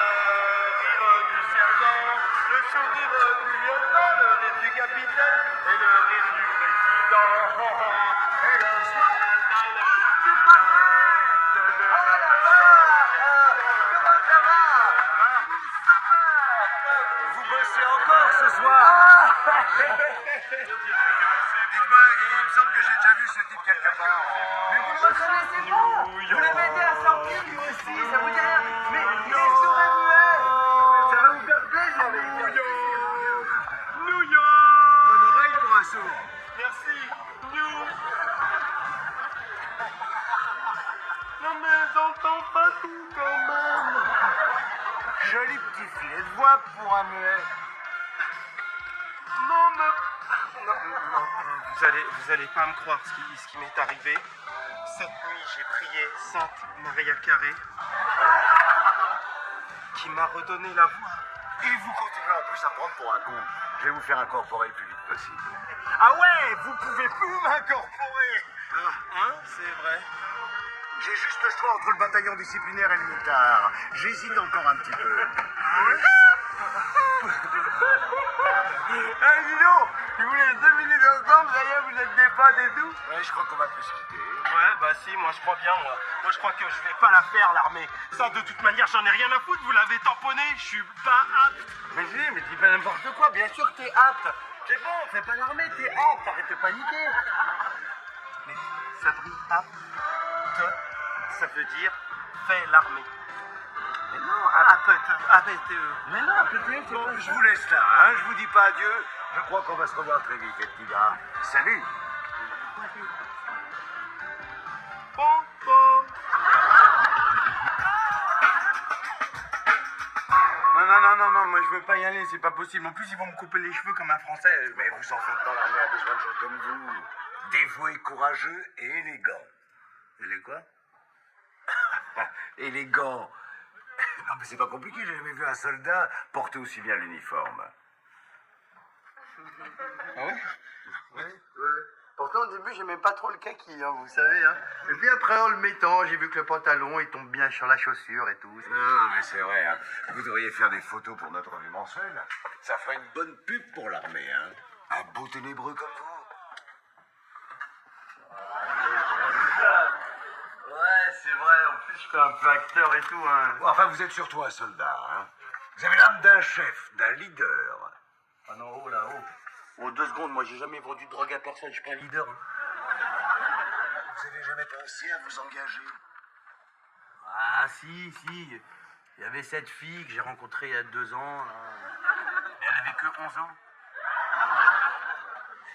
rire du sergent, le sourire du lieutenant, le rire du capitaine et le rire du président. Et le soir, c'est pas vrai! Oh là-bas! soir. Dites-moi, il me semble que j'ai déjà vu ce type quelque part. Mais vous le reconnaissez pas. Vous l'avez aidé à sortir lui aussi, ça vous dit rien. Mais il est sourd et muet. Ça va vous faire plaisir, les gars. Bonne oreille pour un sourd. Merci. Non mais j'entends pas tout quand même. Joli petit filet de voix pour un muet. Non, vous allez pas me croire ce qui m'est arrivé. Cette nuit, j'ai prié Sainte Maria Carré, qui m'a redonné la voix. Et vous continuez en plus à prendre pour un con. Je vais vous faire incorporer le plus vite possible. Ah ouais, vous pouvez plus m'incorporer. Hein, c'est vrai. J'ai juste le choix entre le bataillon disciplinaire et le mitard. J'hésite encore un petit peu. Ah ouais. Eh, dis donc, vous voulez 2 minutes ensemble, ça y est, vous êtes des potes et tout. Ouais, je crois qu'on va plus se quitter. Ouais, bah si, moi je crois bien, moi. Moi je crois que je vais pas la faire, l'armée. Ça, de toute manière, j'en ai rien à foutre, vous l'avez tamponné, je suis pas apte. Mais dis pas n'importe quoi, bien sûr que t'es apte. C'est bon, fais pas l'armée, t'es apte, arrête de paniquer. Mais Sabri, apte, ça veut dire fais l'armée. Mais non, apte. Mais non, peut-être. Bon, je vous laisse là, hein. Je vous dis pas adieu. Je crois qu'on va se revoir très vite, les petits gars. Salut. Non, moi je veux pas y aller, c'est pas possible. En plus, ils vont me couper les cheveux comme un Français. Mais vous en faites pas, l'armée a besoin de gens comme vous. Dévoués, courageux et élégants. Et les quoi? Élégant. Non, mais c'est pas compliqué, j'ai jamais vu un soldat porter aussi bien l'uniforme. Ah ouais? Oui. Pourtant, au début, j'aimais pas trop le kaki, hein, vous savez. Hein. Et puis après, en le mettant, j'ai vu que le pantalon, il tombe bien sur la chaussure et tout. Non, mais c'est vrai, hein. Vous devriez faire des photos pour notre revue mensuelle. Ça ferait une bonne pub pour l'armée, hein. Un beau ténébreux comme vous. Ouais, c'est vrai, en plus, je fais un peu acteur et tout, hein. Enfin, vous êtes surtout un soldat, hein. Vous avez l'âme d'un chef, d'un leader. Ah non, oh là, oh. Oh, 2 secondes, moi, j'ai jamais vendu de drogue à personne, je suis pas un leader. Hein. Vous avez jamais pensé à vous engager? Ah, si. Il y avait cette fille que j'ai rencontrée il y a 2 ans, là. Mais elle avait que 11 ans.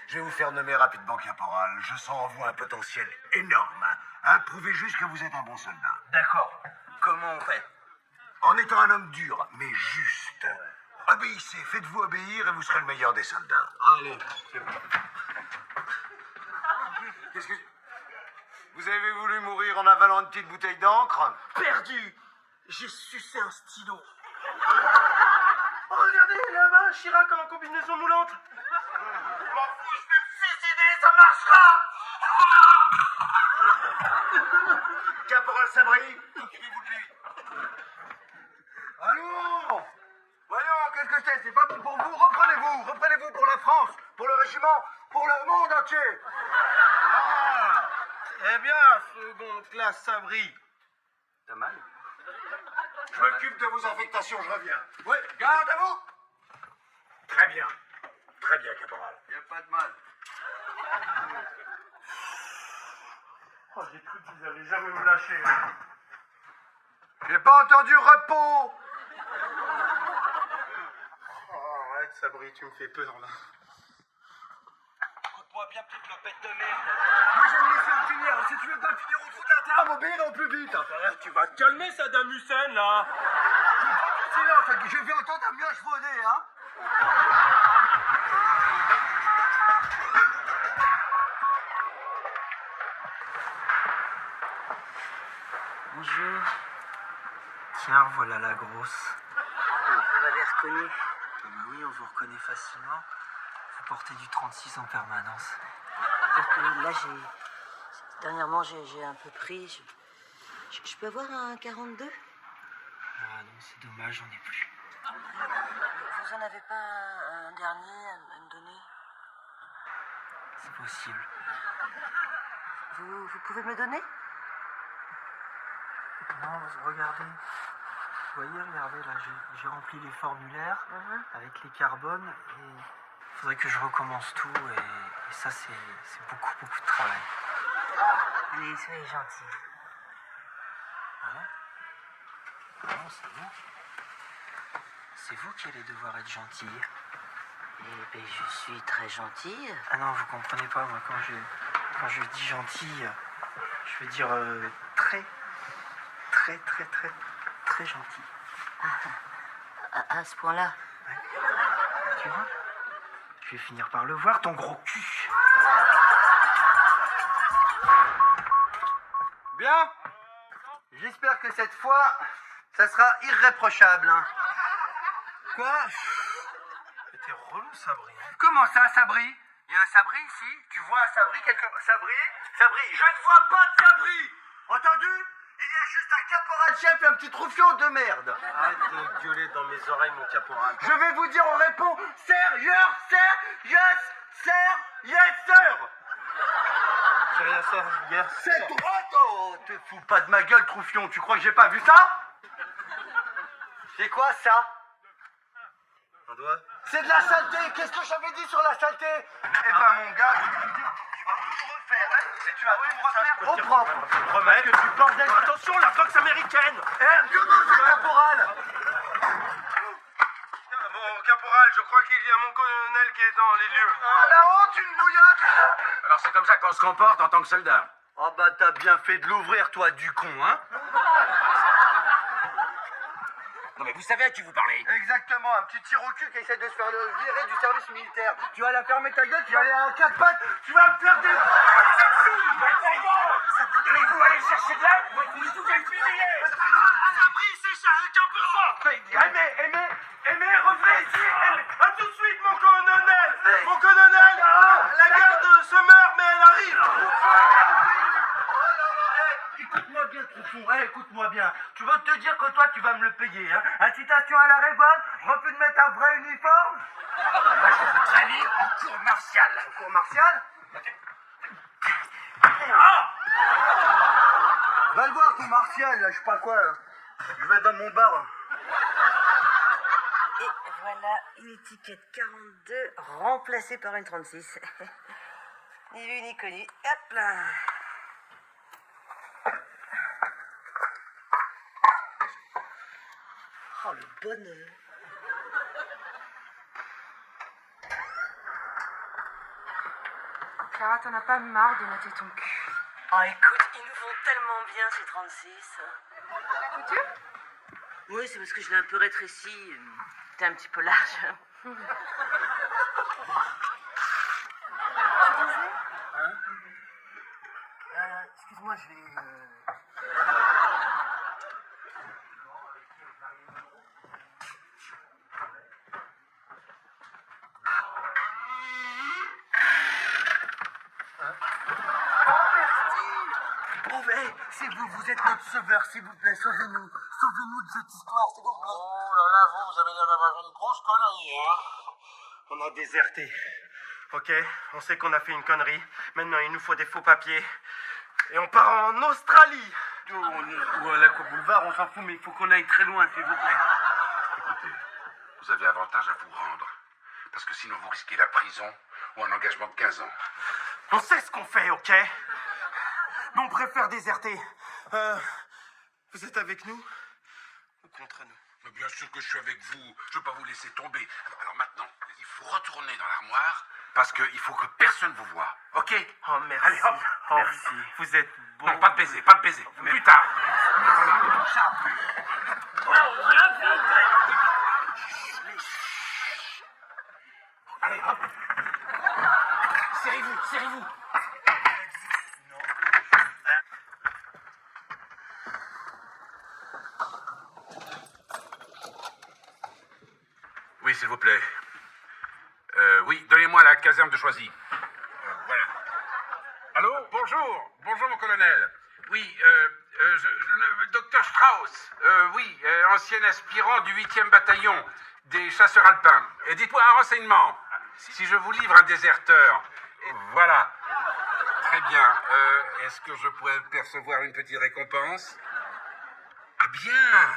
Je vais vous faire nommer rapidement caporal. Je sens en vous un potentiel énorme. Hein. Prouvez juste que vous êtes un bon soldat. D'accord. Comment on fait? En étant un homme dur, mais juste. Ouais. Obéissez, faites-vous obéir et vous serez le meilleur des soldats. Allez, c'est bon. Qu'est-ce que... Vous avez voulu mourir en avalant une petite bouteille d'encre? Perdu. J'ai sucé un stylo. Oh, regardez, là-bas, Chirac en combinaison moulante. Je m'en fous, je vais me suicider, ça marchera. Caporal Sabri, occupez-vous de lui. Allô? Voyons, qu'est-ce que c'est pas bon pour vous? Reprenez-vous pour la France, pour le régiment, pour le monde entier. Ah, eh bien, seconde classe Sabri. T'as mal? Je m'occupe de vos affectations, je reviens. Oui, garde à vous. Très bien, caporal. Y a pas de mal. Oh, j'ai cru qu'ils allaient jamais me lâcher. J'ai pas entendu repos. Oh, arrête, Sabri, tu me fais peur, là. Écoute-moi bien, petite clopette de merde. Moi, je vais me laisser en finir. Si tu veux pas finir au trou de la table, obéir au plus vite. Tu vas te calmer, Saddam Hussein, là. Silence, je vais entendre ta mioche voler, hein. Bonjour. Tiens, voilà la grosse. Vous m'avez reconnu? Ah bah oui, on vous reconnaît facilement. Vous portez du 36 en permanence. Parce que là, dernièrement, j'ai un peu pris. Je peux avoir un 42? Ah non, c'est dommage, j'en ai plus. Vous en avez pas un dernier à me donner? C'est possible. Vous pouvez me le donner? Non, regardez. voyez, regardez, là, j'ai rempli les formulaires avec les carbones et il faudrait que je recommence tout et ça, c'est beaucoup, beaucoup de travail. Allez, soyez gentil. Non, c'est vous. C'est vous qui allez devoir être gentille. Eh ben, je suis très gentille. Ah non, vous comprenez pas, moi, quand je dis gentille, je veux dire très, très, très, très, très gentil. À ce point-là. Tu vois? Je vais finir par le voir, ton gros cul. Bien. J'espère que cette fois, ça sera irréprochable. Hein. Quoi? T'es relou, Sabri. Comment ça, Sabri? Il y a un Sabri ici? Tu vois un Sabri quelque part? Sabri? Sabri? Je ne vois pas de Sabri! Entendu? Il y a juste un caporal-chef et un petit troufion de merde. Arrête de gueuler dans mes oreilles, mon caporal. Je vais vous dire, on répond sérieux, yes, sir. C'est rien, ça, hier. C'est toi, oh, te fous pas de ma gueule, troufion. Tu crois que j'ai pas vu ça? C'est quoi ça? Un doigt. C'est de la saleté. Qu'est-ce que j'avais dit sur la saleté? Eh ben, mon gars, tu vas tout me refaire, hein? Et tu vas tout me refaire au propre. Remets. Parce que du bordel. Attention, la boxe américaine. Comment c'est, caporal? Bon, caporal, je crois qu'il y a mon colonel qui est dans les lieux. La honte, une bouillotte. Alors c'est comme ça qu'on se comporte en tant que soldat. Oh bah t'as bien fait de l'ouvrir, toi, du con, hein? Non mais vous savez à qui vous parlez? Exactement, un petit tir au cul qui essaie de se faire virer du service militaire. Tu vas la fermer ta gueule, tu vas aller à un quatre pattes, tu vas me faire des... Allez-vous aller chercher de l'aide? Vous pouvez le fusiller! Sabri, c'est ça, Aimé, revenez ici. À tout de suite, mon colonel. Mon colonel. La garde se meurt, mais elle arrive. Écoute-moi bien, Trouffon, écoute-moi bien. Tu veux te dire que toi, tu vas me le payer, hein? Incitation à la révolte, refus de mettre un vrai uniforme. Moi je veux traîner en cour martiale. Cour martiale? Va le voir, ton martial, là, je sais pas quoi, là. Je vais dans mon bar. Et voilà une étiquette 42 remplacée par une 36. Ni vu ni connu. Hop là. Oh, le bonheur. Clara, t'en as pas marre de noter ton cul? Oh, écoute, ils nous vont tellement bien ces 36. La couture? Oui, c'est parce que je l'ai un peu rétréci. T'es un petit peu large. Tu disais? Excuse-moi, je vais... Oh, mais c'est vous, vous êtes notre sauveur, s'il vous plaît, sauvez-nous. Sauvez-nous de cette histoire, s'il vous plaît. Oh là là, vous avez l'air d'avoir une grosse connerie, hein? On a déserté. Ok, on sait qu'on a fait une connerie. Maintenant, il nous faut des faux papiers. Et on part en Australie. Ou à l'Aqua-Boulevard, on s'en fout, mais il faut qu'on aille très loin, s'il vous plaît. Écoutez, vous avez avantage à vous rendre. Parce que sinon vous risquez la prison ou un engagement de 15 ans. On sait ce qu'on fait, ok? Mais on préfère déserter. Vous êtes avec nous ou contre nous? Mais bien sûr que je suis avec vous. Je ne veux pas vous laisser tomber. Alors maintenant, il faut retourner dans l'armoire parce qu'il faut que personne vous voie. Ok? Oh, merci. Allez, hop. Oh, merci. Vous êtes beau. Non, pas de baiser, pas de baiser. Plus tard. Allez, hop. Serrez-vous, serrez-vous. Oui, s'il vous plaît. Oui, donnez-moi la caserne de Choisy. Voilà. Allô, bonjour. Bonjour, mon colonel. Oui, le docteur Strauss. Oui, ancien aspirant du 8e bataillon des chasseurs alpins. Et dites-moi un renseignement. Si je vous livre un déserteur, voilà. Très bien. Est-ce que je pourrais percevoir une petite récompense? Ah bien.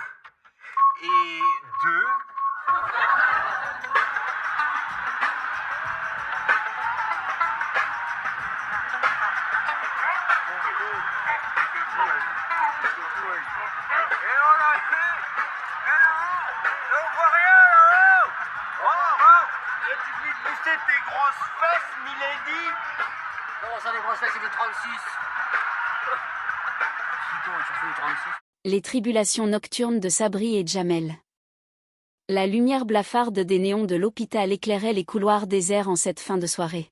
milady. Comment ça, les bracelets, c'est des 36? Comment tu fais des 36? Les tribulations nocturnes de Sabri et Jamel. La lumière blafarde des néons de l'hôpital éclairait les couloirs déserts en cette fin de soirée.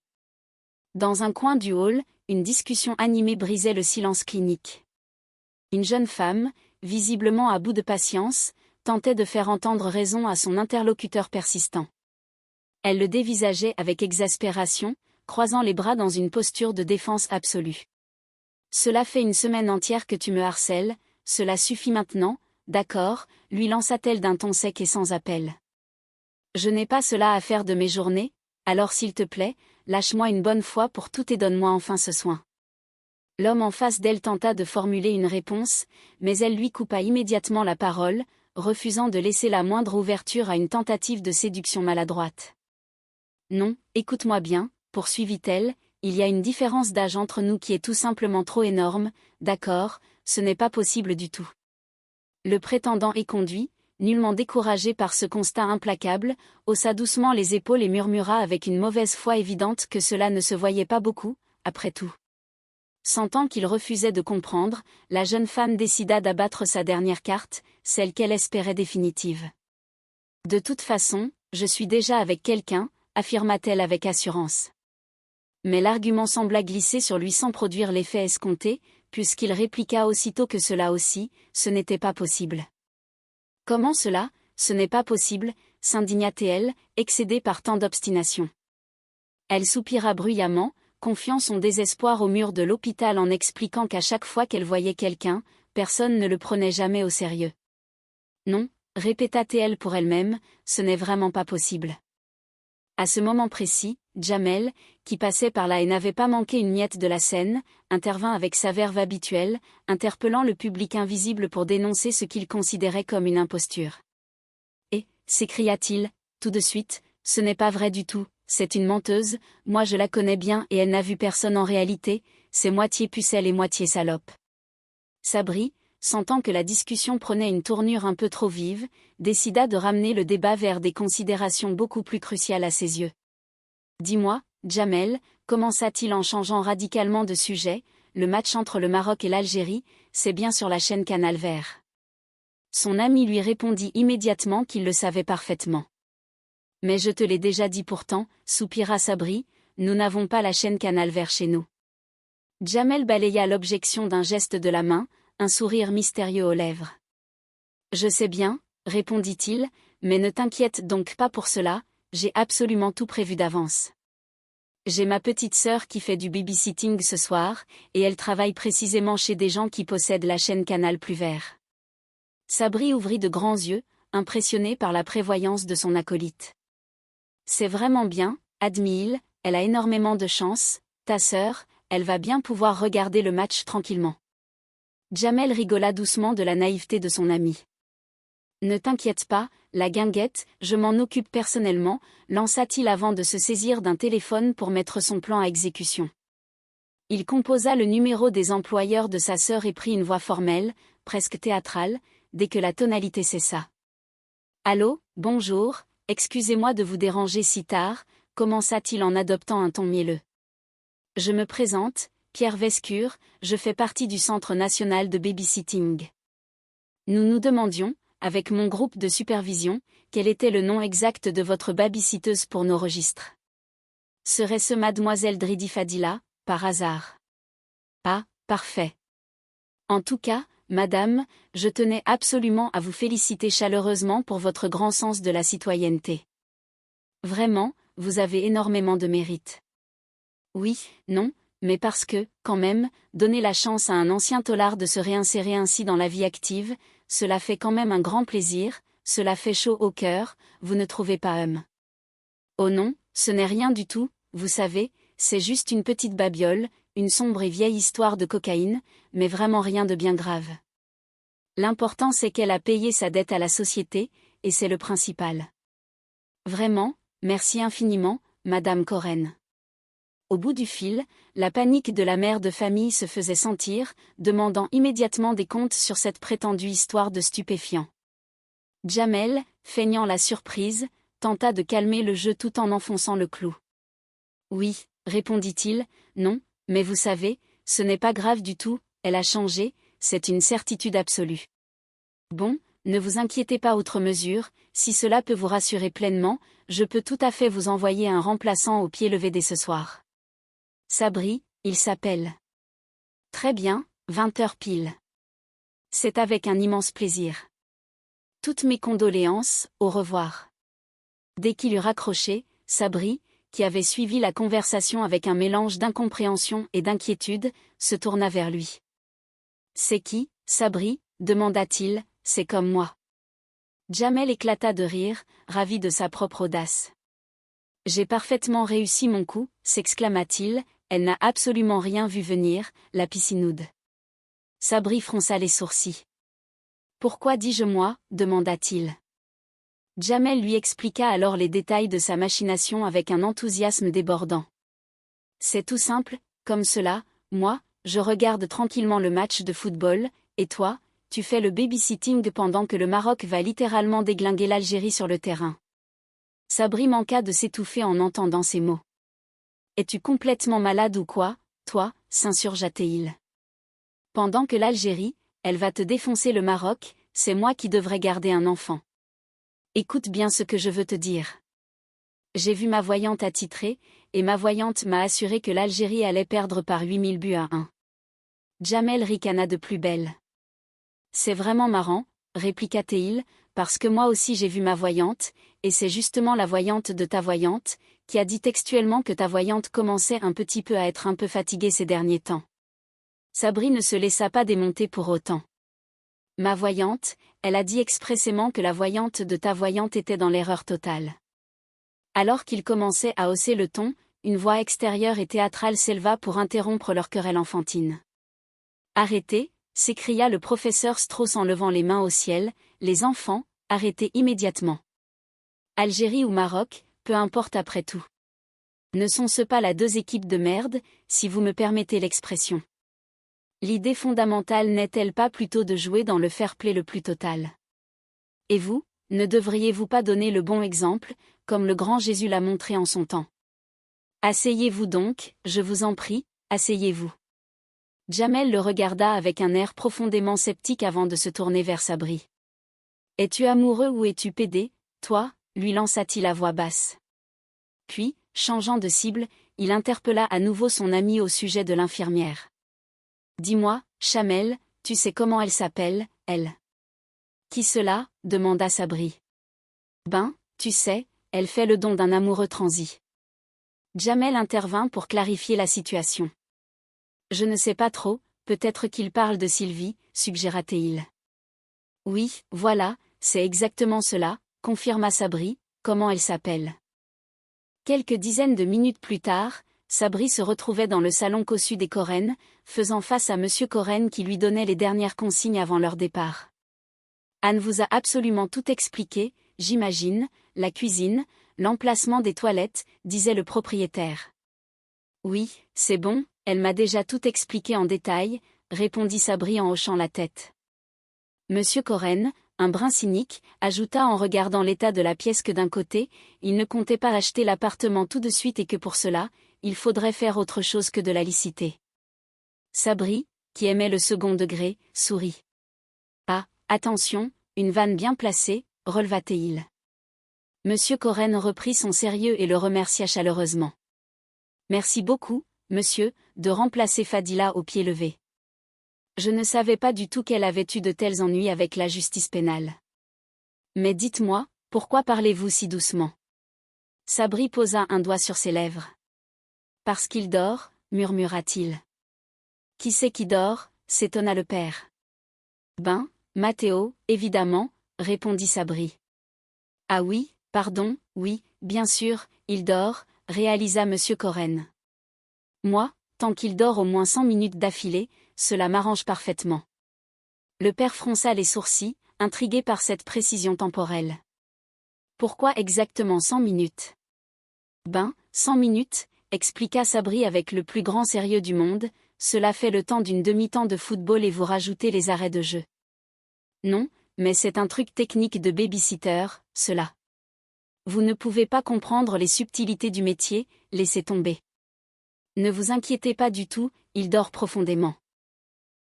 Dans un coin du hall, une discussion animée brisait le silence clinique. Une jeune femme, visiblement à bout de patience, tentait de faire entendre raison à son interlocuteur persistant. Elle le dévisageait avec exaspération, croisant les bras dans une posture de défense absolue. « Cela fait une semaine entière que tu me harcèles, cela suffit maintenant, d'accord » lui lança-t-elle d'un ton sec et sans appel. « Je n'ai pas cela à faire de mes journées, alors s'il te plaît, lâche-moi une bonne fois pour tout et donne-moi enfin ce soin. » L'homme en face d'elle tenta de formuler une réponse, mais elle lui coupa immédiatement la parole, refusant de laisser la moindre ouverture à une tentative de séduction maladroite. « Non, écoute-moi bien, poursuivit-elle, il y a une différence d'âge entre nous qui est tout simplement trop énorme, d'accord, ce n'est pas possible du tout. » Le prétendant éconduit, nullement découragé par ce constat implacable, haussa doucement les épaules et murmura avec une mauvaise foi évidente que cela ne se voyait pas beaucoup, après tout. Sentant qu'il refusait de comprendre, la jeune femme décida d'abattre sa dernière carte, celle qu'elle espérait définitive. « De toute façon, je suis déjà avec quelqu'un, » affirma-t-elle avec assurance. Mais l'argument sembla glisser sur lui sans produire l'effet escompté, puisqu'il répliqua aussitôt que cela aussi, ce n'était pas possible. « Comment cela, ce n'est pas possible » s'indigna-t-elle, excédée par tant d'obstination. Elle soupira bruyamment, confiant son désespoir au mur de l'hôpital en expliquant qu'à chaque fois qu'elle voyait quelqu'un, personne ne le prenait jamais au sérieux. « Non » répéta-t-elle pour elle-même, ce n'est vraiment pas possible. À ce moment précis, Jamel, qui passait par là et n'avait pas manqué une miette de la scène, intervint avec sa verve habituelle, interpellant le public invisible pour dénoncer ce qu'il considérait comme une imposture. « Et, s'écria-t-il, tout de suite, ce n'est pas vrai du tout, c'est une menteuse, moi je la connais bien et elle n'a vu personne en réalité, c'est moitié pucelle et moitié salope. » Sabri, sentant que la discussion prenait une tournure un peu trop vive, décida de ramener le débat vers des considérations beaucoup plus cruciales à ses yeux. « Dis-moi, Jamel, commença-t-il en changeant radicalement de sujet, le match entre le Maroc et l'Algérie, c'est bien sur la chaîne Canal Vert. » Son ami lui répondit immédiatement qu'il le savait parfaitement. « Mais je te l'ai déjà dit pourtant, » soupira Sabri, « nous n'avons pas la chaîne Canal Vert chez nous. » Jamel balaya l'objection d'un geste de la main, un sourire mystérieux aux lèvres. « Je sais bien, » répondit-il, « mais ne t'inquiète donc pas pour cela, j'ai absolument tout prévu d'avance. J'ai ma petite sœur qui fait du babysitting ce soir, et elle travaille précisément chez des gens qui possèdent la chaîne Canal Plus Vert. » Sabri ouvrit de grands yeux, impressionné par la prévoyance de son acolyte. « C'est vraiment bien, » admit-il, « elle a énormément de chance, ta sœur, elle va bien pouvoir regarder le match tranquillement. » Jamel rigola doucement de la naïveté de son ami. « Ne t'inquiète pas, la guinguette, je m'en occupe personnellement, » lança-t-il avant de se saisir d'un téléphone pour mettre son plan à exécution. Il composa le numéro des employeurs de sa sœur et prit une voix formelle, presque théâtrale, dès que la tonalité cessa. « Allô, bonjour, excusez-moi de vous déranger si tard » commença-t-il en adoptant un ton mielleux. « Je me présente, Pierre Vescure, je fais partie du Centre national de babysitting. Nous nous demandions, avec mon groupe de supervision, quel était le nom exact de votre babysitteuse pour nos registres. Serait-ce mademoiselle Dridi Fadila, par hasard? Ah, parfait. En tout cas, madame, je tenais absolument à vous féliciter chaleureusement pour votre grand sens de la citoyenneté. Vraiment, vous avez énormément de mérite. Oui, non, mais parce que, quand même, donner la chance à un ancien tôlard de se réinsérer ainsi dans la vie active, cela fait quand même un grand plaisir, cela fait chaud au cœur, vous ne trouvez pas Oh non, ce n'est rien du tout, vous savez, c'est juste une petite babiole, une sombre et vieille histoire de cocaïne, mais vraiment rien de bien grave. L'important c'est qu'elle a payé sa dette à la société, et c'est le principal. Vraiment, merci infiniment, Madame Coren. Au bout du fil, la panique de la mère de famille se faisait sentir, demandant immédiatement des comptes sur cette prétendue histoire de stupéfiants. Jamel, feignant la surprise, tenta de calmer le jeu tout en enfonçant le clou. Oui, répondit-il, non, mais vous savez, ce n'est pas grave du tout, elle a changé, c'est une certitude absolue. Bon, ne vous inquiétez pas outre mesure, si cela peut vous rassurer pleinement, je peux tout à fait vous envoyer un remplaçant au pied levé dès ce soir. Sabri, il s'appelle. Très bien, 20 heures pile. C'est avec un immense plaisir. Toutes mes condoléances, au revoir. Dès qu'il eut raccroché, Sabri, qui avait suivi la conversation avec un mélange d'incompréhension et d'inquiétude, se tourna vers lui. C'est qui, Sabri, demanda-t-il, c'est comme moi. Jamel éclata de rire, ravi de sa propre audace. J'ai parfaitement réussi mon coup, s'exclama-t-il, elle n'a absolument rien vu venir, la piscinoude. Sabri fronça les sourcils. Pourquoi dis-je moi, demanda-t-il. Jamel lui expliqua alors les détails de sa machination avec un enthousiasme débordant. C'est tout simple, comme cela, moi, je regarde tranquillement le match de football, et toi, tu fais le babysitting pendant que le Maroc va littéralement déglinguer l'Algérie sur le terrain. Sabri manqua de s'étouffer en entendant ces mots. Es-tu complètement malade ou quoi, toi, s'insurgea-t-il. Pendant que l'Algérie, elle va te défoncer le Maroc, c'est moi qui devrais garder un enfant. Écoute bien ce que je veux te dire. J'ai vu ma voyante attitrer, et ma voyante m'a assuré que l'Algérie allait perdre par 8000 buts à 1. Jamel ricana de plus belle. C'est vraiment marrant, répliqua Théil, parce que moi aussi j'ai vu ma voyante, et c'est justement la voyante de ta voyante, qui a dit textuellement que ta voyante commençait un petit peu à être un peu fatiguée ces derniers temps. Sabri ne se laissa pas démonter pour autant. Ma voyante, elle a dit expressément que la voyante de ta voyante était dans l'erreur totale. Alors qu'il commençait à hausser le ton, une voix extérieure et théâtrale s'éleva pour interrompre leur querelle enfantine. Arrêtez, s'écria le professeur Strauss en levant les mains au ciel, les enfants, arrêtez immédiatement. Algérie ou Maroc, peu importe après tout. Ne sont-ce pas là deux équipes de merde, si vous me permettez l'expression. L'idée fondamentale n'est-elle pas plutôt de jouer dans le fair-play le plus total? Et vous, ne devriez-vous pas donner le bon exemple, comme le grand Jésus l'a montré en son temps? Asseyez-vous donc, je vous en prie, asseyez-vous. Jamel le regarda avec un air profondément sceptique avant de se tourner vers Sabri. Es-tu amoureux ou es-tu pédé, toi, lui lança-t-il à voix basse. Puis, changeant de cible, il interpella à nouveau son ami au sujet de l'infirmière. Dis-moi, Chamel, tu sais comment elle s'appelle, elle? Qui cela? Demanda Sabri. Ben, tu sais, elle fait le don d'un amoureux transi. Jamel intervint pour clarifier la situation. Je ne sais pas trop, peut-être qu'il parle de Sylvie, suggéra-t-il. Oui, voilà, c'est exactement cela, confirma Sabri, comment elle s'appelle. Quelques dizaines de minutes plus tard, Sabri se retrouvait dans le salon cossu des Coren, faisant face à Monsieur Coren qui lui donnait les dernières consignes avant leur départ. Anne vous a absolument tout expliqué, j'imagine, la cuisine, l'emplacement des toilettes, disait le propriétaire. Oui, c'est bon, elle m'a déjà tout expliqué en détail, répondit Sabri en hochant la tête. Monsieur Coren, un brin cynique, ajouta en regardant l'état de la pièce que d'un côté, il ne comptait pas acheter l'appartement tout de suite et que pour cela, il faudrait faire autre chose que de la liciter. Sabri, qui aimait le second degré, sourit. Ah, attention, une vanne bien placée, releva-t-il. Monsieur Coren reprit son sérieux et le remercia chaleureusement. Merci beaucoup, monsieur, de remplacer Fadila au pied levé. Je ne savais pas du tout qu'elle avait eu de tels ennuis avec la justice pénale. Mais dites-moi, pourquoi parlez-vous si doucement? Sabri posa un doigt sur ses lèvres. Parce qu'il dort, murmura-t-il. Qui c'est qui dort? S'étonna le père. Ben, Mathéo, évidemment, répondit Sabri. Ah oui, pardon, oui, bien sûr, il dort, réalisa Monsieur Coren. Moi, tant qu'il dort au moins 100 minutes d'affilée, cela m'arrange parfaitement. Le père fronça les sourcils, intrigué par cette précision temporelle. Pourquoi exactement 100 minutes? Ben, 100 minutes, expliqua Sabri avec le plus grand sérieux du monde, cela fait le temps d'une demi-temps de football et vous rajoutez les arrêts de jeu. Non, mais c'est un truc technique de babysitter, cela. Vous ne pouvez pas comprendre les subtilités du métier, laissez tomber. Ne vous inquiétez pas du tout, il dort profondément.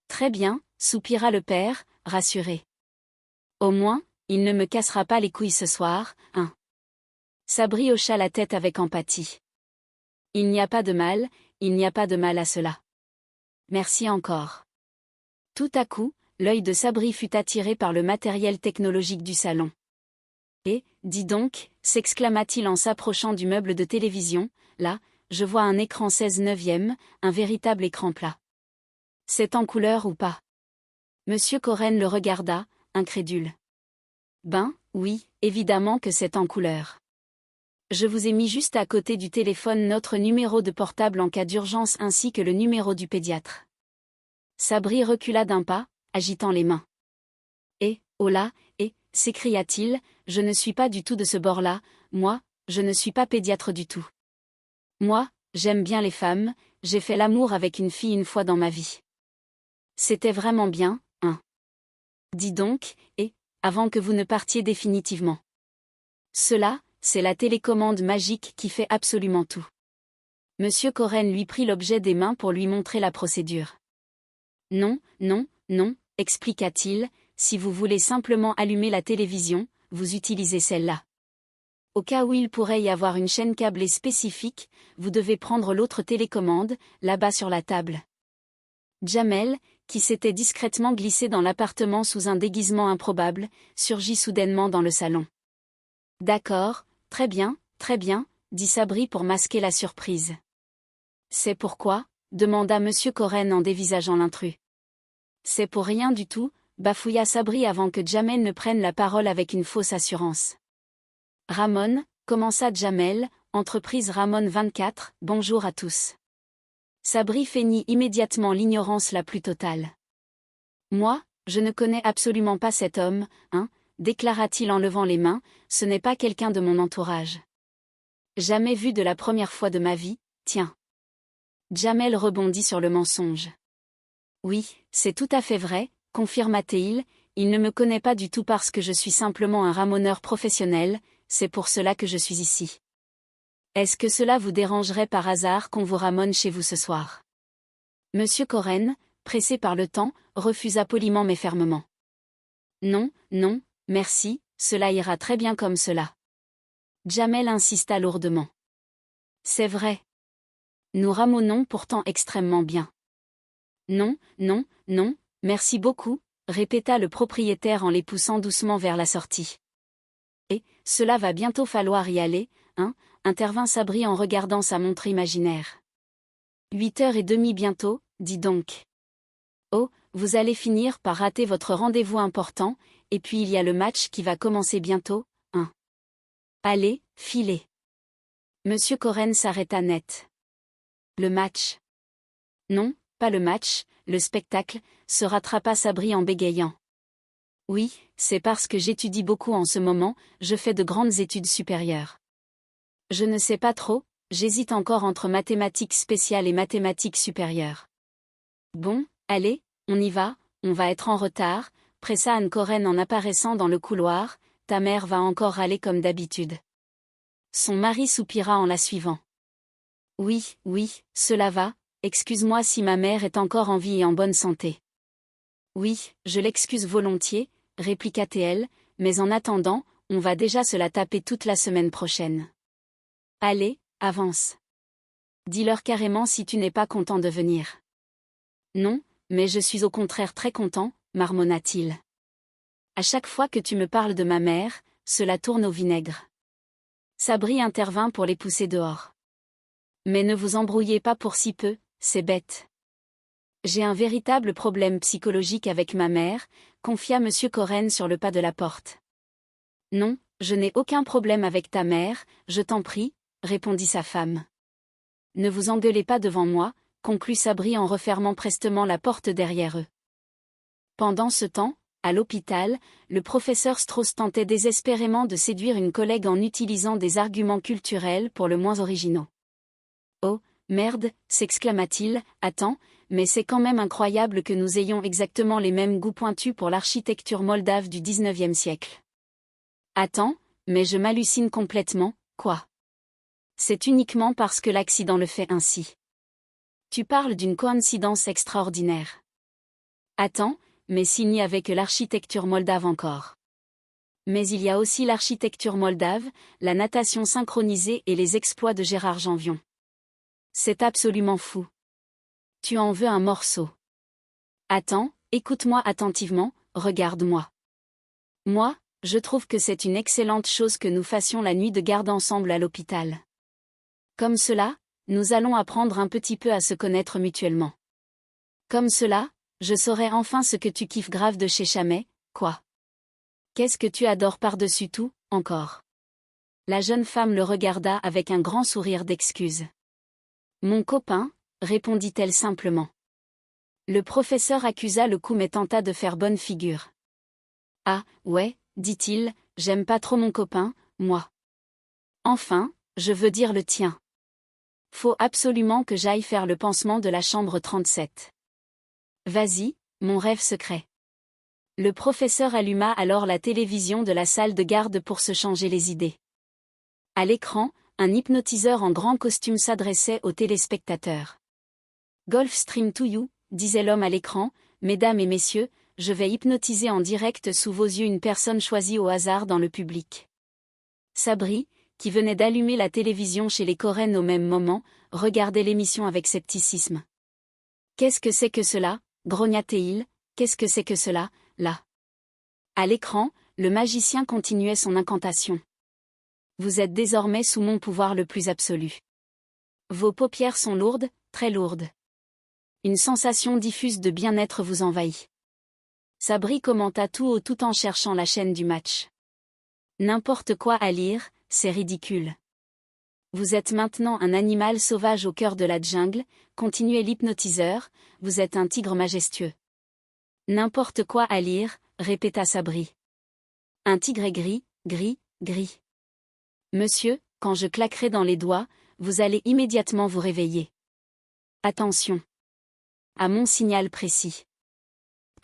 Très bien, soupira le père, rassuré. Au moins, il ne me cassera pas les couilles ce soir, hein. Sabri hocha la tête avec empathie. Il n'y a pas de mal, il n'y a pas de mal à cela. Merci encore. Tout à coup, l'œil de Sabri fut attiré par le matériel technologique du salon. Et, dis donc, s'exclama-t-il en s'approchant du meuble de télévision, là, je vois un écran 16/9, un véritable écran plat. C'est en couleur ou pas? Monsieur Coren le regarda, incrédule. Ben, oui, évidemment que c'est en couleur. Je vous ai mis juste à côté du téléphone notre numéro de portable en cas d'urgence ainsi que le numéro du pédiatre. Sabri recula d'un pas, agitant les mains. Oh là, s'écria-t-il, je ne suis pas du tout de ce bord-là, moi, je ne suis pas pédiatre du tout. Moi, j'aime bien les femmes, j'ai fait l'amour avec une fille une fois dans ma vie. C'était vraiment bien, hein. Dis donc, avant que vous ne partiez définitivement. Cela, c'est la télécommande magique qui fait absolument tout. Monsieur Coren lui prit l'objet des mains pour lui montrer la procédure. Non, expliqua-t-il, si vous voulez simplement allumer la télévision, vous utilisez celle-là. Au cas où il pourrait y avoir une chaîne câblée spécifique, vous devez prendre l'autre télécommande, là-bas sur la table. Jamel, qui s'était discrètement glissé dans l'appartement sous un déguisement improbable, surgit soudainement dans le salon. D'accord, très bien, dit Sabri pour masquer la surprise. C'est pourquoi? Demanda monsieur Coren en dévisageant l'intrus. C'est pour rien du tout, bafouilla Sabri avant que Jamel ne prenne la parole avec une fausse assurance. Ramon, commença Jamel, entreprise Ramon 24, bonjour à tous. Sabri feignit immédiatement l'ignorance la plus totale. Moi, je ne connais absolument pas cet homme, hein, déclara-t-il en levant les mains, ce n'est pas quelqu'un de mon entourage. Jamais vu de la première fois de ma vie, tiens. Jamel rebondit sur le mensonge. Oui, c'est tout à fait vrai, confirma-t-il, il ne me connaît pas du tout parce que je suis simplement un ramoneur professionnel, c'est pour cela que je suis ici. Est-ce que cela vous dérangerait par hasard qu'on vous ramone chez vous ce soir? Monsieur Coren, pressé par le temps, refusa poliment mais fermement. Non, merci, cela ira très bien comme cela. Jamel insista lourdement. C'est vrai. Nous ramonons pourtant extrêmement bien. Non, merci beaucoup, répéta le propriétaire en les poussant doucement vers la sortie. Cela va bientôt falloir y aller, hein, intervint Sabri en regardant sa montre imaginaire. 8h30 bientôt, dis donc. Oh, vous allez finir par rater votre rendez-vous important, et puis il y a le match qui va commencer bientôt, hein. Allez, filez. Monsieur Coren s'arrêta net. Le match. Non, pas le match, le spectacle, se rattrapa Sabri en bégayant. Oui, c'est parce que j'étudie beaucoup en ce moment, je fais de grandes études supérieures. Je ne sais pas trop, j'hésite encore entre mathématiques spéciales et mathématiques supérieures. Bon, allez, on y va, on va être en retard, pressa Anne Coren en apparaissant dans le couloir, ta mère va encore râler comme d'habitude. Son mari soupira en la suivant. Oui, cela va, excuse-moi si ma mère est encore en vie et en bonne santé. Oui, je l'excuse volontiers, répliqua-t-elle, mais en attendant, on va déjà se la taper toute la semaine prochaine. Allez, avance. Dis-leur carrément si tu n'es pas content de venir. Non, mais je suis au contraire très content, marmonna-t-il. À chaque fois que tu me parles de ma mère, cela tourne au vinaigre. Sabri intervint pour les pousser dehors. Mais ne vous embrouillez pas pour si peu, c'est bête. J'ai un véritable problème psychologique avec ma mère, confia monsieur Coren sur le pas de la porte. Non, je n'ai aucun problème avec ta mère, je t'en prie, répondit sa femme. Ne vous engueulez pas devant moi, conclut Sabri en refermant prestement la porte derrière eux. Pendant ce temps, à l'hôpital, le professeur Strauss tentait désespérément de séduire une collègue en utilisant des arguments culturels pour le moins originaux. Oh, merde, s'exclama-t-il, attends, mais c'est quand même incroyable que nous ayons exactement les mêmes goûts pointus pour l'architecture moldave du XIXe siècle. Attends, mais je m'hallucine complètement, quoi. C'est uniquement parce que l'accident le fait ainsi. Tu parles d'une coïncidence extraordinaire. Attends, mais s'il n'y avait que l'architecture moldave encore. Mais il y a aussi l'architecture moldave, la natation synchronisée et les exploits de Gérard Janvion. C'est absolument fou. Tu en veux un morceau. Attends, écoute-moi attentivement, regarde-moi. Moi, je trouve que c'est une excellente chose que nous fassions la nuit de garde ensemble à l'hôpital. Comme cela, nous allons apprendre un petit peu à se connaître mutuellement. Comme cela, je saurai enfin ce que tu kiffes grave de chez Chamaix, quoi. Qu'est-ce que tu adores par-dessus tout, encore? La jeune femme le regarda avec un grand sourire d'excuse. Mon copain, répondit-elle simplement. Le professeur accusa le coup mais tenta de faire bonne figure. Ah, ouais, dit-il, j'aime pas trop mon copain, moi. Enfin, je veux dire le tien. Faut absolument que j'aille faire le pansement de la chambre 37. Vas-y, mon rêve secret. Le professeur alluma alors la télévision de la salle de garde pour se changer les idées. À l'écran, un hypnotiseur en grand costume s'adressait aux téléspectateurs. Gulfstream to you, disait l'homme à l'écran, mesdames et messieurs, je vais hypnotiser en direct sous vos yeux une personne choisie au hasard dans le public. Sabri, qui venait d'allumer la télévision chez les Coréennes au même moment, regardait l'émission avec scepticisme. Qu'est-ce que c'est que cela, grogna-t-il, qu'est-ce que c'est que cela, là? À l'écran, le magicien continuait son incantation. Vous êtes désormais sous mon pouvoir le plus absolu. Vos paupières sont lourdes, très lourdes. Une sensation diffuse de bien-être vous envahit. Sabri commenta tout haut tout en cherchant la chaîne du match. N'importe quoi à lire, c'est ridicule. Vous êtes maintenant un animal sauvage au cœur de la jungle, continuait l'hypnotiseur, vous êtes un tigre majestueux. N'importe quoi à lire, répéta Sabri. Un tigre est gris, gris, gris. Monsieur, quand je claquerai dans les doigts, vous allez immédiatement vous réveiller. Attention. À mon signal précis.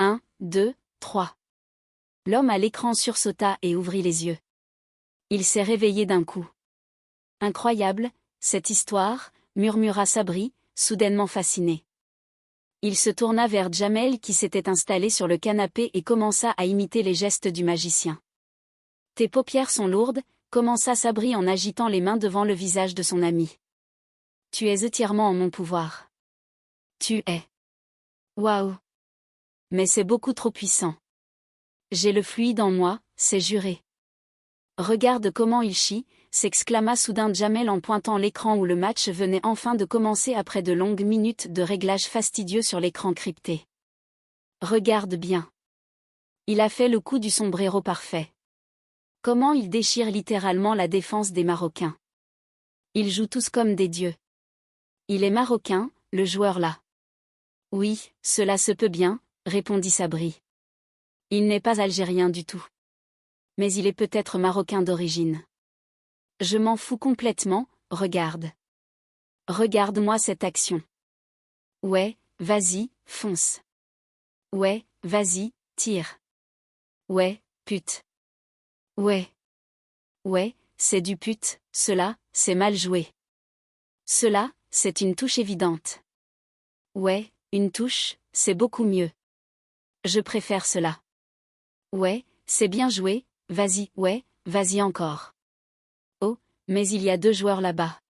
1, 2, 3. L'homme à l'écran sursauta et ouvrit les yeux. Il s'est réveillé d'un coup. Incroyable, cette histoire, murmura Sabri, soudainement fasciné. Il se tourna vers Jamel qui s'était installé sur le canapé et commença à imiter les gestes du magicien. Tes paupières sont lourdes, commença Sabri en agitant les mains devant le visage de son ami. Tu es entièrement en mon pouvoir. Tu es. Waouh. Mais c'est beaucoup trop puissant. J'ai le fluide en moi, c'est juré. Regarde comment il chie, s'exclama soudain Jamel en pointant l'écran où le match venait enfin de commencer après de longues minutes de réglage fastidieux sur l'écran crypté. Regarde bien. Il a fait le coup du sombrero parfait. Comment il déchire littéralement la défense des Marocains. Ils jouent tous comme des dieux. Il est marocain, le joueur là. Oui, cela se peut bien, répondit Sabri. Il n'est pas algérien du tout. Mais il est peut-être marocain d'origine. Je m'en fous complètement, regarde. Regarde-moi cette action. Ouais, vas-y, fonce. Ouais, vas-y, tire. Ouais, pute. Ouais. Ouais, c'est du pute, cela, c'est mal joué. Cela, c'est une touche évidente. Ouais, une touche, c'est beaucoup mieux. Je préfère cela. Ouais, c'est bien joué, vas-y, ouais, vas-y encore. Oh, mais il y a 2 joueurs là-bas.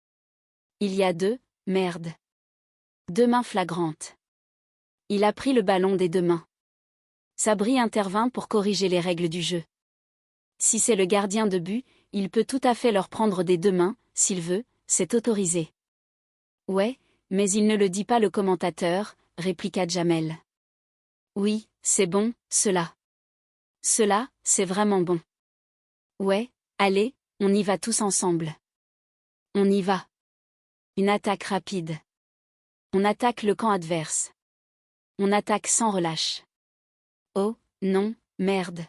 Il y a 2, merde. 2 mains flagrantes. Il a pris le ballon des 2 mains. Sabri intervint pour corriger les règles du jeu. Si c'est le gardien de but, il peut tout à fait leur prendre des 2 mains, s'il veut, c'est autorisé. Ouais, mais il ne le dit pas le commentateur, répliqua Jamel. Oui, c'est bon, cela. Cela, c'est vraiment bon. Ouais, allez, on y va tous ensemble. On y va. Une attaque rapide. On attaque le camp adverse. On attaque sans relâche. Oh, non, merde.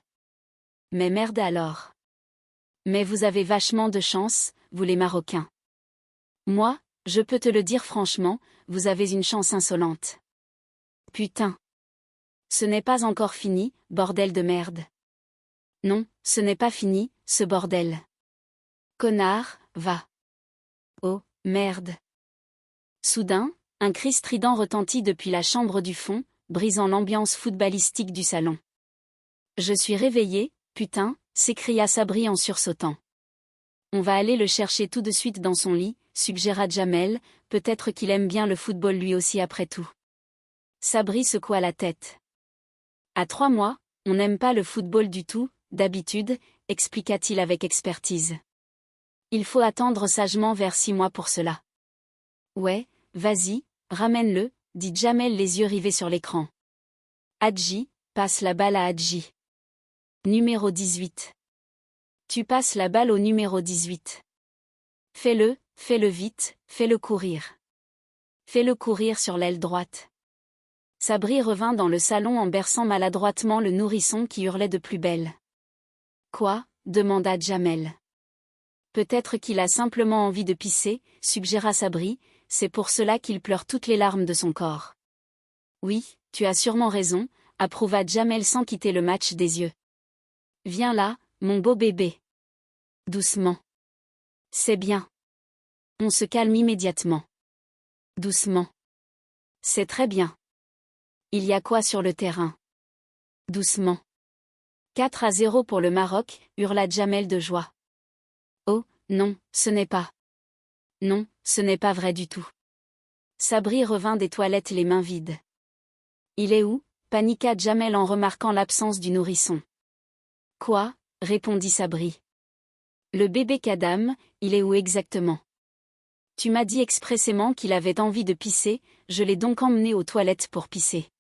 Mais merde alors. Mais vous avez vachement de chance, vous les Marocains. Moi, je peux te le dire franchement, vous avez une chance insolente. Putain. Ce n'est pas encore fini, bordel de merde. Non, ce n'est pas fini, ce bordel. Connard, va. Oh, merde. Soudain, un cri strident retentit depuis la chambre du fond, brisant l'ambiance footballistique du salon. Je suis réveillée, putain, s'écria Sabri en sursautant. On va aller le chercher tout de suite dans son lit, suggéra Jamel, peut-être qu'il aime bien le football lui aussi après tout. Sabri secoua la tête. À 3 mois, on n'aime pas le football du tout, d'habitude, expliqua-t-il avec expertise. Il faut attendre sagement vers 6 mois pour cela. Ouais, vas-y, ramène-le, dit Jamel les yeux rivés sur l'écran. Hadji, passe la balle à Hadji. Numéro 18. Tu passes la balle au numéro 18. Fais-le vite, fais-le courir. Fais-le courir sur l'aile droite. Sabri revint dans le salon en berçant maladroitement le nourrisson qui hurlait de plus belle. Quoi ? Demanda Jamel. Peut-être qu'il a simplement envie de pisser, suggéra Sabri, c'est pour cela qu'il pleure toutes les larmes de son corps. Oui, tu as sûrement raison, approuva Jamel sans quitter le match des yeux. Viens là, mon beau bébé. Doucement. C'est bien. On se calme immédiatement. Doucement. C'est très bien. Il y a quoi sur le terrain? Doucement. 4-0 pour le Maroc, hurla Jamel de joie. Oh, non, ce n'est pas. Non, ce n'est pas vrai du tout. Sabri revint des toilettes les mains vides. Il est où? Paniqua Jamel en remarquant l'absence du nourrisson. Quoi? Répondit Sabri. Le bébé Kadam, il est où exactement? Tu m'as dit expressément qu'il avait envie de pisser, je l'ai donc emmené aux toilettes pour pisser.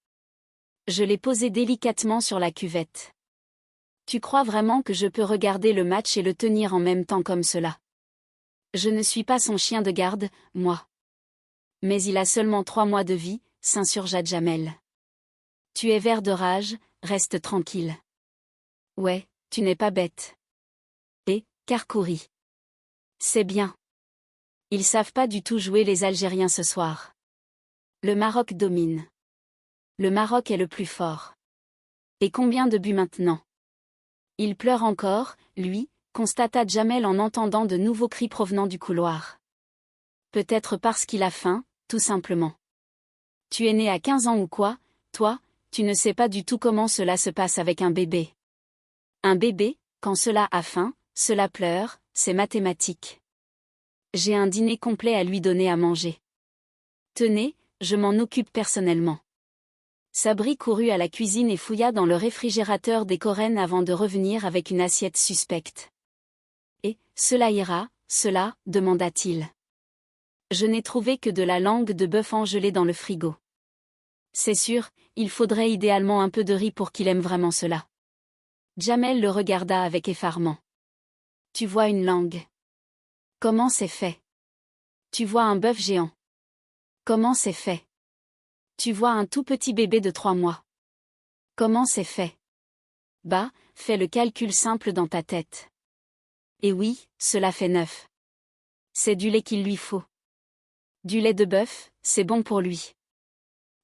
Je l'ai posé délicatement sur la cuvette. Tu crois vraiment que je peux regarder le match et le tenir en même temps comme cela? Je ne suis pas son chien de garde, moi. Mais il a seulement 3 mois de vie, s'insurgea Jamel. Tu es vert de rage, reste tranquille. Ouais, tu n'es pas bête. Et, Karkouri. C'est bien. Ils savent pas du tout jouer les Algériens ce soir. Le Maroc domine. Le Maroc est le plus fort. Et combien de buts maintenant? Il pleure encore, lui, constata Jamel en entendant de nouveaux cris provenant du couloir. Peut-être parce qu'il a faim, tout simplement. Tu es né à 15 ans ou quoi, toi, tu ne sais pas du tout comment cela se passe avec un bébé. Un bébé, quand cela a faim, cela pleure, c'est mathématique. J'ai un dîner complet à lui donner à manger. Tenez, je m'en occupe personnellement. Sabri courut à la cuisine et fouilla dans le réfrigérateur des Corennes avant de revenir avec une assiette suspecte. Et, cela ira, cela, demanda-t-il. Je n'ai trouvé que de la langue de bœuf engelée dans le frigo. C'est sûr, il faudrait idéalement un peu de riz pour qu'il aime vraiment cela. Jamel le regarda avec effarement. Tu vois une langue. Comment c'est fait? Tu vois un bœuf géant. Comment c'est fait? Tu vois un tout petit bébé de 3 mois. Comment c'est fait? Bah, fais le calcul simple dans ta tête. Et oui, cela fait 9. C'est du lait qu'il lui faut. Du lait de bœuf, c'est bon pour lui.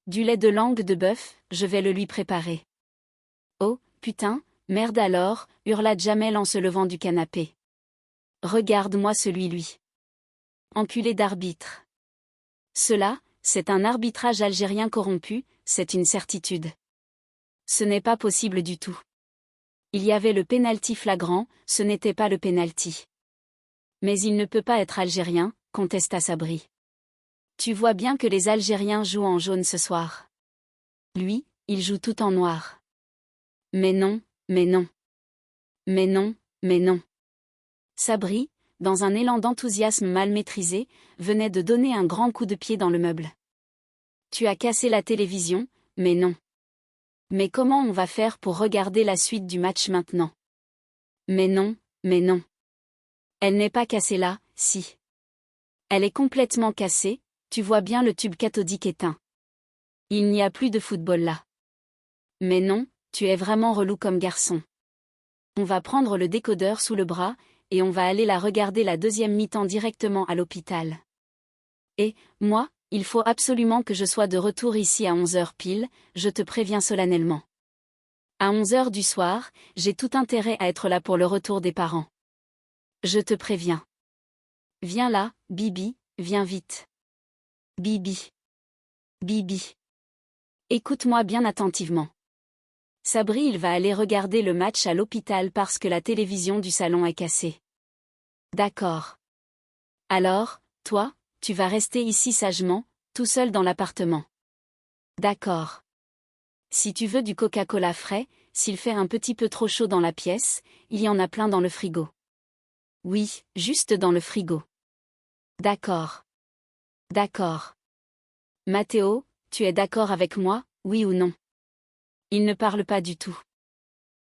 Du lait de langue de bœuf, je vais le lui préparer. Oh, putain, merde alors, hurla Jamel en se levant du canapé. Regarde-moi celui-lui. Enculé d'arbitre. Cela, c'est un arbitrage algérien corrompu, c'est une certitude. Ce n'est pas possible du tout. Il y avait le pénalty flagrant, ce n'était pas le pénalty. Mais il ne peut pas être algérien, contesta Sabri. Tu vois bien que les Algériens jouent en jaune ce soir. Lui, il joue tout en noir. Mais non, mais non. Mais non, mais non. Sabri, dans un élan d'enthousiasme mal maîtrisé, venait de donner un grand coup de pied dans le meuble. Tu as cassé la télévision, mais non. Mais comment on va faire pour regarder la suite du match maintenant? Mais non, mais non. Elle n'est pas cassée là, si. Elle est complètement cassée, tu vois bien le tube cathodique éteint. Il n'y a plus de football là. Mais non, tu es vraiment relou comme garçon. On va prendre le décodeur sous le bras, et on va aller la regarder la deuxième mi-temps directement à l'hôpital. Et, moi, il faut absolument que je sois de retour ici à 11h pile, je te préviens solennellement. À 11h du soir, j'ai tout intérêt à être là pour le retour des parents. Je te préviens. Viens là, Bibi, viens vite. Bibi. Bibi. Écoute-moi bien attentivement. Sabri, il va aller regarder le match à l'hôpital parce que la télévision du salon est cassée. D'accord. Alors, toi, tu vas rester ici sagement, tout seul dans l'appartement. D'accord. Si tu veux du Coca-Cola frais, s'il fait un petit peu trop chaud dans la pièce, il y en a plein dans le frigo. Oui, juste dans le frigo. D'accord. D'accord. Matteo, tu es d'accord avec moi, oui ou non? Il ne parle pas du tout.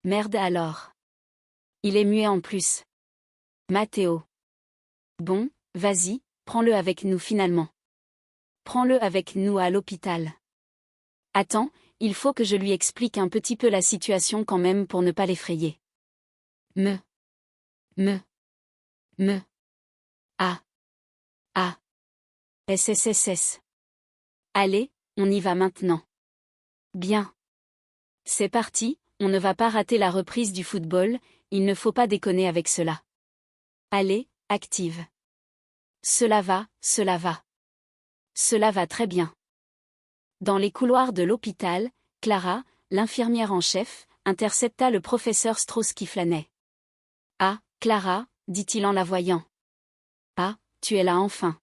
Merde alors. Il est muet en plus. Matteo. Bon, vas-y, prends-le avec nous finalement. Prends-le avec nous à l'hôpital. Attends, il faut que je lui explique un petit peu la situation quand même pour ne pas l'effrayer. Me. Ah. SSSS. Allez, on y va maintenant. Bien. C'est parti, on ne va pas rater la reprise du football, il ne faut pas déconner avec cela. Allez, active. Cela va, cela va. Cela va très bien. Dans les couloirs de l'hôpital, Clara, l'infirmière en chef, intercepta le professeur Strauss qui flânait. Ah, Clara, dit-il en la voyant. Ah, tu es là enfin.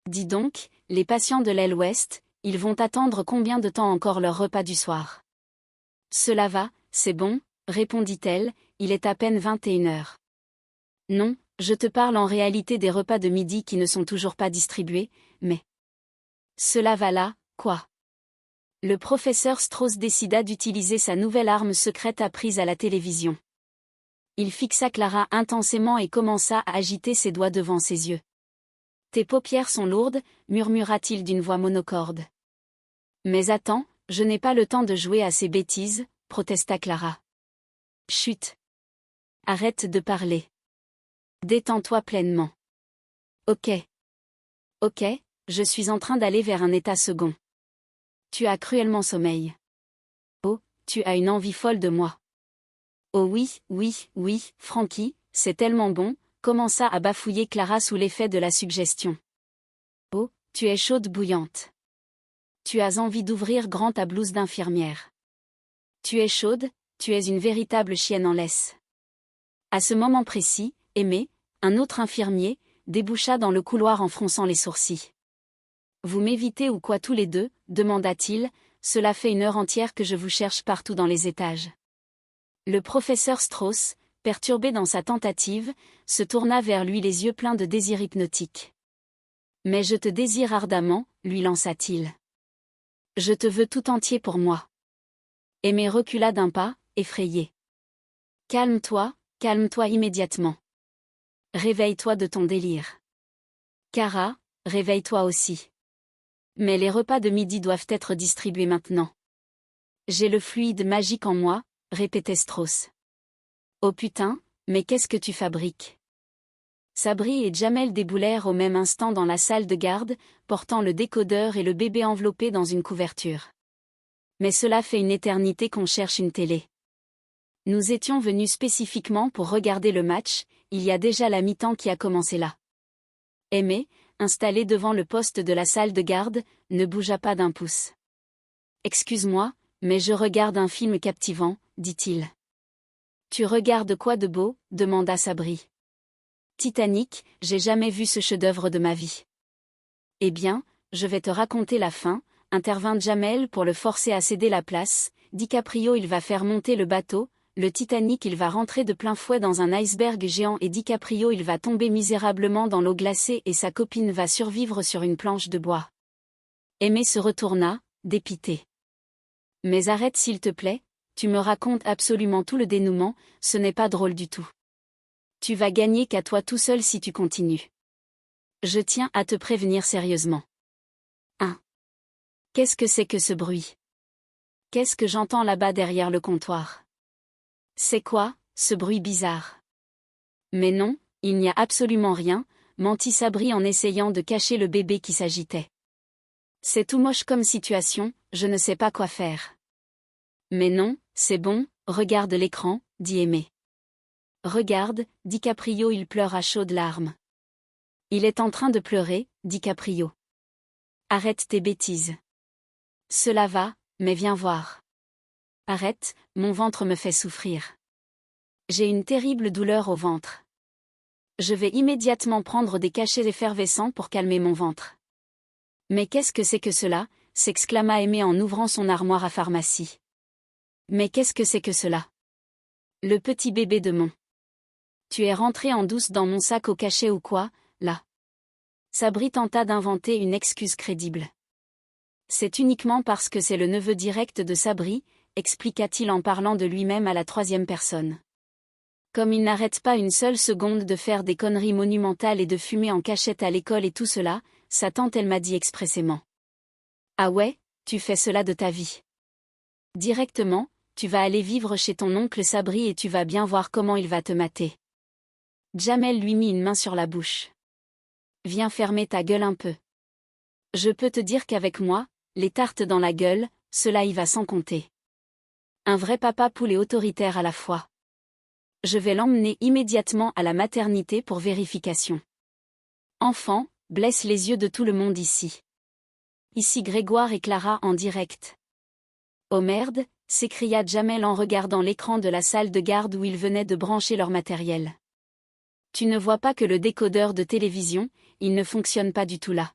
Dis donc, les patients de l'aile ouest, ils vont attendre combien de temps encore leur repas du soir? Cela va, c'est bon, répondit-elle, il est à peine 21h. Non, je te parle en réalité des repas de midi qui ne sont toujours pas distribués, mais... Cela va là, quoi? Le professeur Strauss décida d'utiliser sa nouvelle arme secrète apprise à la télévision. Il fixa Clara intensément et commença à agiter ses doigts devant ses yeux. Tes paupières sont lourdes, murmura-t-il d'une voix monocorde. Mais attends, je n'ai pas le temps de jouer à ces bêtises, protesta Clara. Chut. Arrête de parler. Détends-toi pleinement. Ok. Ok, je suis en train d'aller vers un état second. Tu as cruellement sommeil. Oh, tu as une envie folle de moi. Oh oui, Frankie, c'est tellement bon, commença à bafouiller Clara sous l'effet de la suggestion. Oh, tu es chaude bouillante. Tu as envie d'ouvrir grand ta blouse d'infirmière. Tu es chaude, tu es une véritable chienne en laisse. À ce moment précis, Aimé, un autre infirmier, déboucha dans le couloir en fronçant les sourcils. Vous m'évitez ou quoi tous les deux, demanda-t-il, cela fait 1 heure entière que je vous cherche partout dans les étages. Le professeur Strauss, perturbé dans sa tentative, se tourna vers lui les yeux pleins de désir hypnotique. Mais je te désire ardemment, lui lança-t-il. Je te veux tout entier pour moi. Aimé recula d'un pas, effrayé. Calme-toi immédiatement. Réveille-toi de ton délire. Cara, réveille-toi aussi. Mais les repas de midi doivent être distribués maintenant. J'ai le fluide magique en moi, répétait Strauss. Oh putain, mais qu'est-ce que tu fabriques? Sabri et Jamel déboulèrent au même instant dans la salle de garde, portant le décodeur et le bébé enveloppé dans une couverture. Mais cela fait une éternité qu'on cherche une télé. Nous étions venus spécifiquement pour regarder le match, il y a déjà la mi-temps qui a commencé là. Aimé, installé devant le poste de la salle de garde, ne bougea pas d'un pouce. Excuse-moi, mais je regarde un film captivant, dit-il. Tu regardes quoi de beau? Demanda Sabri. Titanic, j'ai jamais vu ce chef-d'œuvre de ma vie. Eh bien, je vais te raconter la fin, intervint Jamel pour le forcer à céder la place. DiCaprio il va faire monter le bateau, le Titanic il va rentrer de plein fouet dans un iceberg géant et DiCaprio il va tomber misérablement dans l'eau glacée et sa copine va survivre sur une planche de bois. Aimé se retourna, dépité. Mais arrête s'il te plaît, tu me racontes absolument tout le dénouement, ce n'est pas drôle du tout. Tu vas gagner qu'à toi tout seul si tu continues. Je tiens à te prévenir sérieusement. 1. Qu'est-ce que c'est que ce bruit? Qu'est-ce que j'entends là-bas derrière le comptoir? C'est quoi, ce bruit bizarre? Mais non, il n'y a absolument rien, mentit Sabri en essayant de cacher le bébé qui s'agitait. C'est tout moche comme situation, je ne sais pas quoi faire. Mais non, c'est bon, regarde l'écran, dit Aimé. Regarde, DiCaprio il pleure à chaudes larmes. Il est en train de pleurer, dit Caprio. Arrête tes bêtises. Cela va, mais viens voir. Arrête, mon ventre me fait souffrir. J'ai une terrible douleur au ventre. Je vais immédiatement prendre des cachets effervescents pour calmer mon ventre. Mais qu'est-ce que c'est que cela, s'exclama Aimé en ouvrant son armoire à pharmacie. Mais qu'est-ce que c'est que cela? Le petit bébé de mon. Tu es rentré en douce dans mon sac au cachet ou quoi, là? Sabri tenta d'inventer une excuse crédible. C'est uniquement parce que c'est le neveu direct de Sabri, expliqua-t-il en parlant de lui-même à la troisième personne. Comme il n'arrête pas une seule seconde de faire des conneries monumentales et de fumer en cachette à l'école et tout cela, sa tante elle m'a dit expressément. Ah ouais, tu fais cela de ta vie. Directement, tu vas aller vivre chez ton oncle Sabri et tu vas bien voir comment il va te mater. Jamel lui mit une main sur la bouche. Viens fermer ta gueule un peu. Je peux te dire qu'avec moi, les tartes dans la gueule, cela y va sans compter. Un vrai papa poulet autoritaire à la fois. Je vais l'emmener immédiatement à la maternité pour vérification. Enfant, blesse les yeux de tout le monde ici. Ici Grégoire et Clara en direct. Oh merde, s'écria Jamel en regardant l'écran de la salle de garde où ils venaient de brancher leur matériel. Tu ne vois pas que le décodeur de télévision, il ne fonctionne pas du tout là.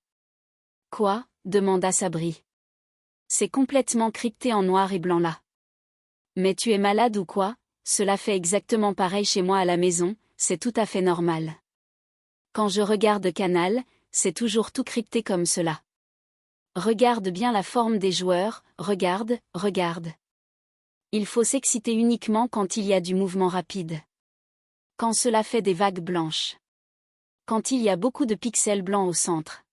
Quoi? Demanda Sabri. C'est complètement crypté en noir et blanc là. Mais tu es malade ou quoi? Cela fait exactement pareil chez moi à la maison, c'est tout à fait normal. Quand je regarde Canal, c'est toujours tout crypté comme cela. Regarde bien la forme des joueurs, regarde. Il faut s'exciter uniquement quand il y a du mouvement rapide. Quand cela fait des vagues blanches. Quand il y a beaucoup de pixels blancs au centre.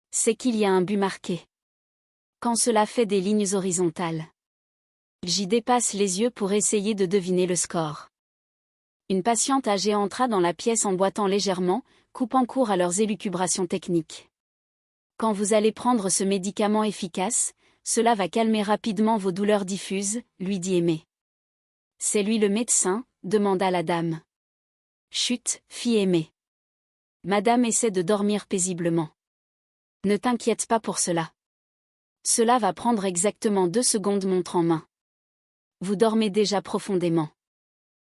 C'est qu'il y a un but marqué. Quand cela fait des lignes horizontales. J'y dépasse les yeux pour essayer de deviner le score. Une patiente âgée entra dans la pièce en boitant légèrement, coupant court à leurs élucubrations techniques. Quand vous allez prendre ce médicament efficace, cela va calmer rapidement vos douleurs diffuses, lui dit Aimé. C'est lui le médecin, demanda la dame. Chut, fit Aimé. Madame essaie de dormir paisiblement. Ne t'inquiète pas pour cela. Cela va prendre exactement 2 secondes montre en main. Vous dormez déjà profondément.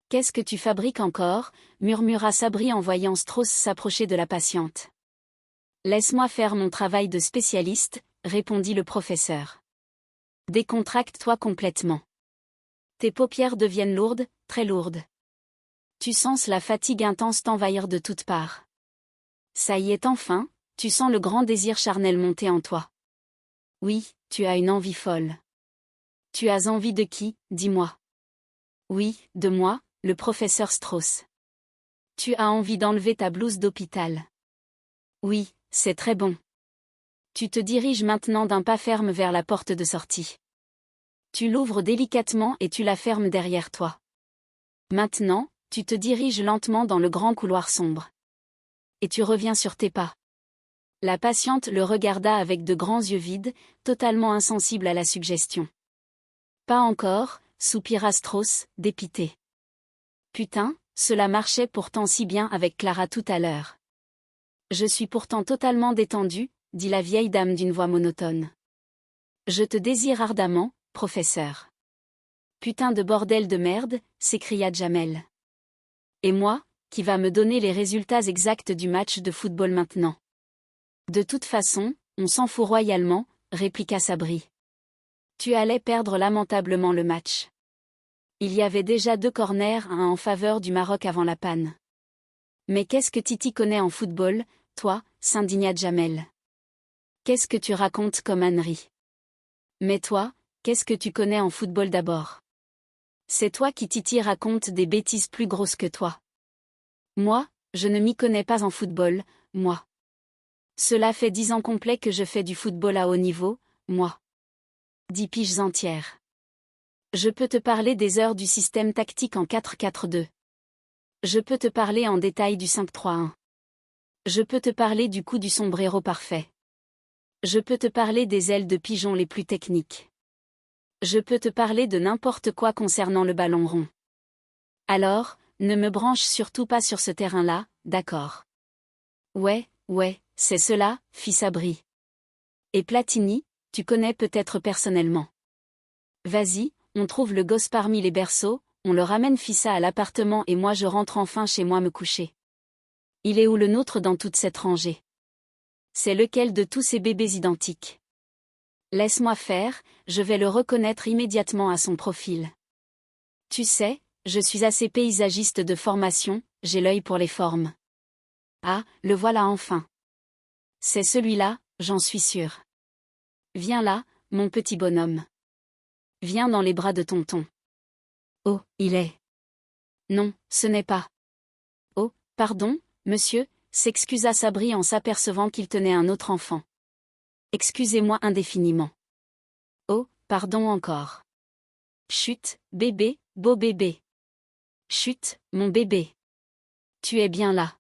Qu'est-ce que tu fabriques encore? Murmura Sabri en voyant Strauss s'approcher de la patiente. Laisse-moi faire mon travail de spécialiste, répondit le professeur. Décontracte-toi complètement. Tes paupières deviennent lourdes, très lourdes. Tu sens la fatigue intense t'envahir de toutes parts. Ça y est enfin, tu sens le grand désir charnel monter en toi. Oui, tu as une envie folle. Tu as envie de qui, dis-moi. Oui, de moi, le professeur Strauss. Tu as envie d'enlever ta blouse d'hôpital. Oui, c'est très bon. Tu te diriges maintenant d'un pas ferme vers la porte de sortie. Tu l'ouvres délicatement et tu la fermes derrière toi. Maintenant, tu te diriges lentement dans le grand couloir sombre. Et tu reviens sur tes pas. La patiente le regarda avec de grands yeux vides, totalement insensible à la suggestion. Pas encore, soupira Strauss, dépité. Putain, cela marchait pourtant si bien avec Clara tout à l'heure. Je suis pourtant totalement détendue, dit la vieille dame d'une voix monotone. Je te désire ardemment, professeur. Putain de bordel de merde, s'écria Jamel. Et moi, qui va me donner les résultats exacts du match de football maintenant? De toute façon, on s'en fout royalement, répliqua Sabri. Tu allais perdre lamentablement le match. Il y avait déjà 2 corners, un en faveur du Maroc avant la panne. Mais qu'est-ce que Titi connaît en football, toi, s'indigna Jamel. Qu'est-ce que tu racontes comme ânerie? Mais toi, qu'est-ce que tu connais en football d'abord? C'est toi qui Titi raconte des bêtises plus grosses que toi. Moi, je ne m'y connais pas en football, moi. Cela fait 10 ans complets que je fais du football à haut niveau, moi. 10 piges entières. Je peux te parler des heures du système tactique en 4-4-2. Je peux te parler en détail du 5-3-1. Je peux te parler du coup du sombrero parfait. Je peux te parler des ailes de pigeon les plus techniques. Je peux te parler de n'importe quoi concernant le ballon rond. Alors, ne me branche surtout pas sur ce terrain-là, d'accord? Ouais, c'est cela, fit Sabri. Et Platini, tu connais peut-être personnellement. Vas-y, on trouve le gosse parmi les berceaux, on le ramène Fissa à l'appartement et moi je rentre enfin chez moi me coucher. Il est où le nôtre dans toute cette rangée? C'est lequel de tous ces bébés identiques? Laisse-moi faire, je vais le reconnaître immédiatement à son profil. Tu sais, je suis assez paysagiste de formation, j'ai l'œil pour les formes. Ah, le voilà enfin. C'est celui-là, j'en suis sûre. Viens là, mon petit bonhomme. Viens dans les bras de tonton. Oh, il est. Non, ce n'est pas. Oh, pardon, monsieur, s'excusa Sabri en s'apercevant qu'il tenait un autre enfant. Excusez-moi indéfiniment. Oh, pardon encore. Chut, bébé, beau bébé. Chut, mon bébé. Tu es bien là.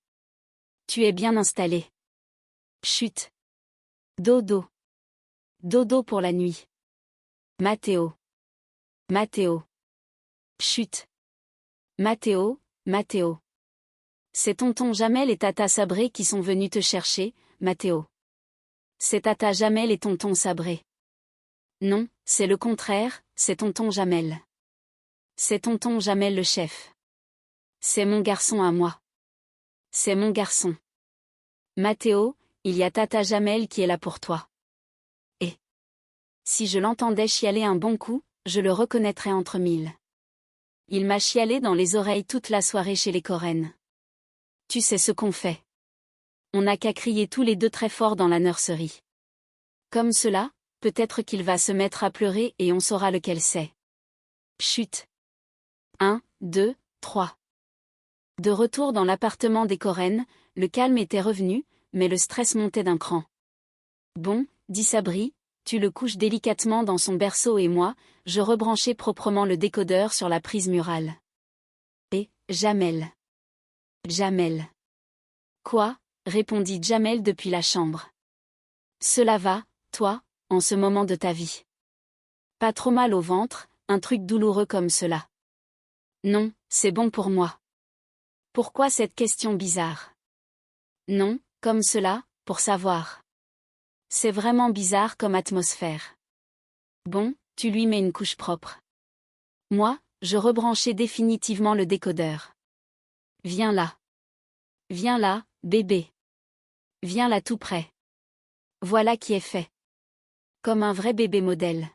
Tu es bien installé. Chut. Dodo. Dodo pour la nuit. Mathéo. Mathéo. Chut. Mathéo, Mathéo. C'est tonton Jamel et tata Sabré qui sont venus te chercher, Mathéo. C'est tata Jamel et tonton Sabré. Non, c'est le contraire, c'est tonton Jamel. C'est tonton Jamel le chef. C'est mon garçon à moi. C'est mon garçon. Mathéo, il y a tata Jamel qui est là pour toi. Et si je l'entendais chialer un bon coup, je le reconnaîtrais entre mille. Il m'a chialé dans les oreilles toute la soirée chez les Corennes. Tu sais ce qu'on fait. On n'a qu'à crier tous les deux très fort dans la nurserie. Comme cela, peut-être qu'il va se mettre à pleurer et on saura lequel c'est. Chut. 1, 2, 3. De retour dans l'appartement des Corennes, le calme était revenu, mais le stress montait d'un cran. Bon, dit Sabri, tu le couches délicatement dans son berceau et moi, je rebranchai proprement le décodeur sur la prise murale. Et, Jamel. Jamel. Quoi? Répondit Jamel depuis la chambre. Cela va, toi, en ce moment de ta vie. Pas trop mal au ventre, un truc douloureux comme cela. Non, c'est bon pour moi. Pourquoi cette question bizarre? Non, comme cela, pour savoir. C'est vraiment bizarre comme atmosphère. Bon, tu lui mets une couche propre. Moi, je rebranchai définitivement le décodeur. Viens là. Viens là, bébé. Viens là tout près. Voilà qui est fait. Comme un vrai bébé modèle.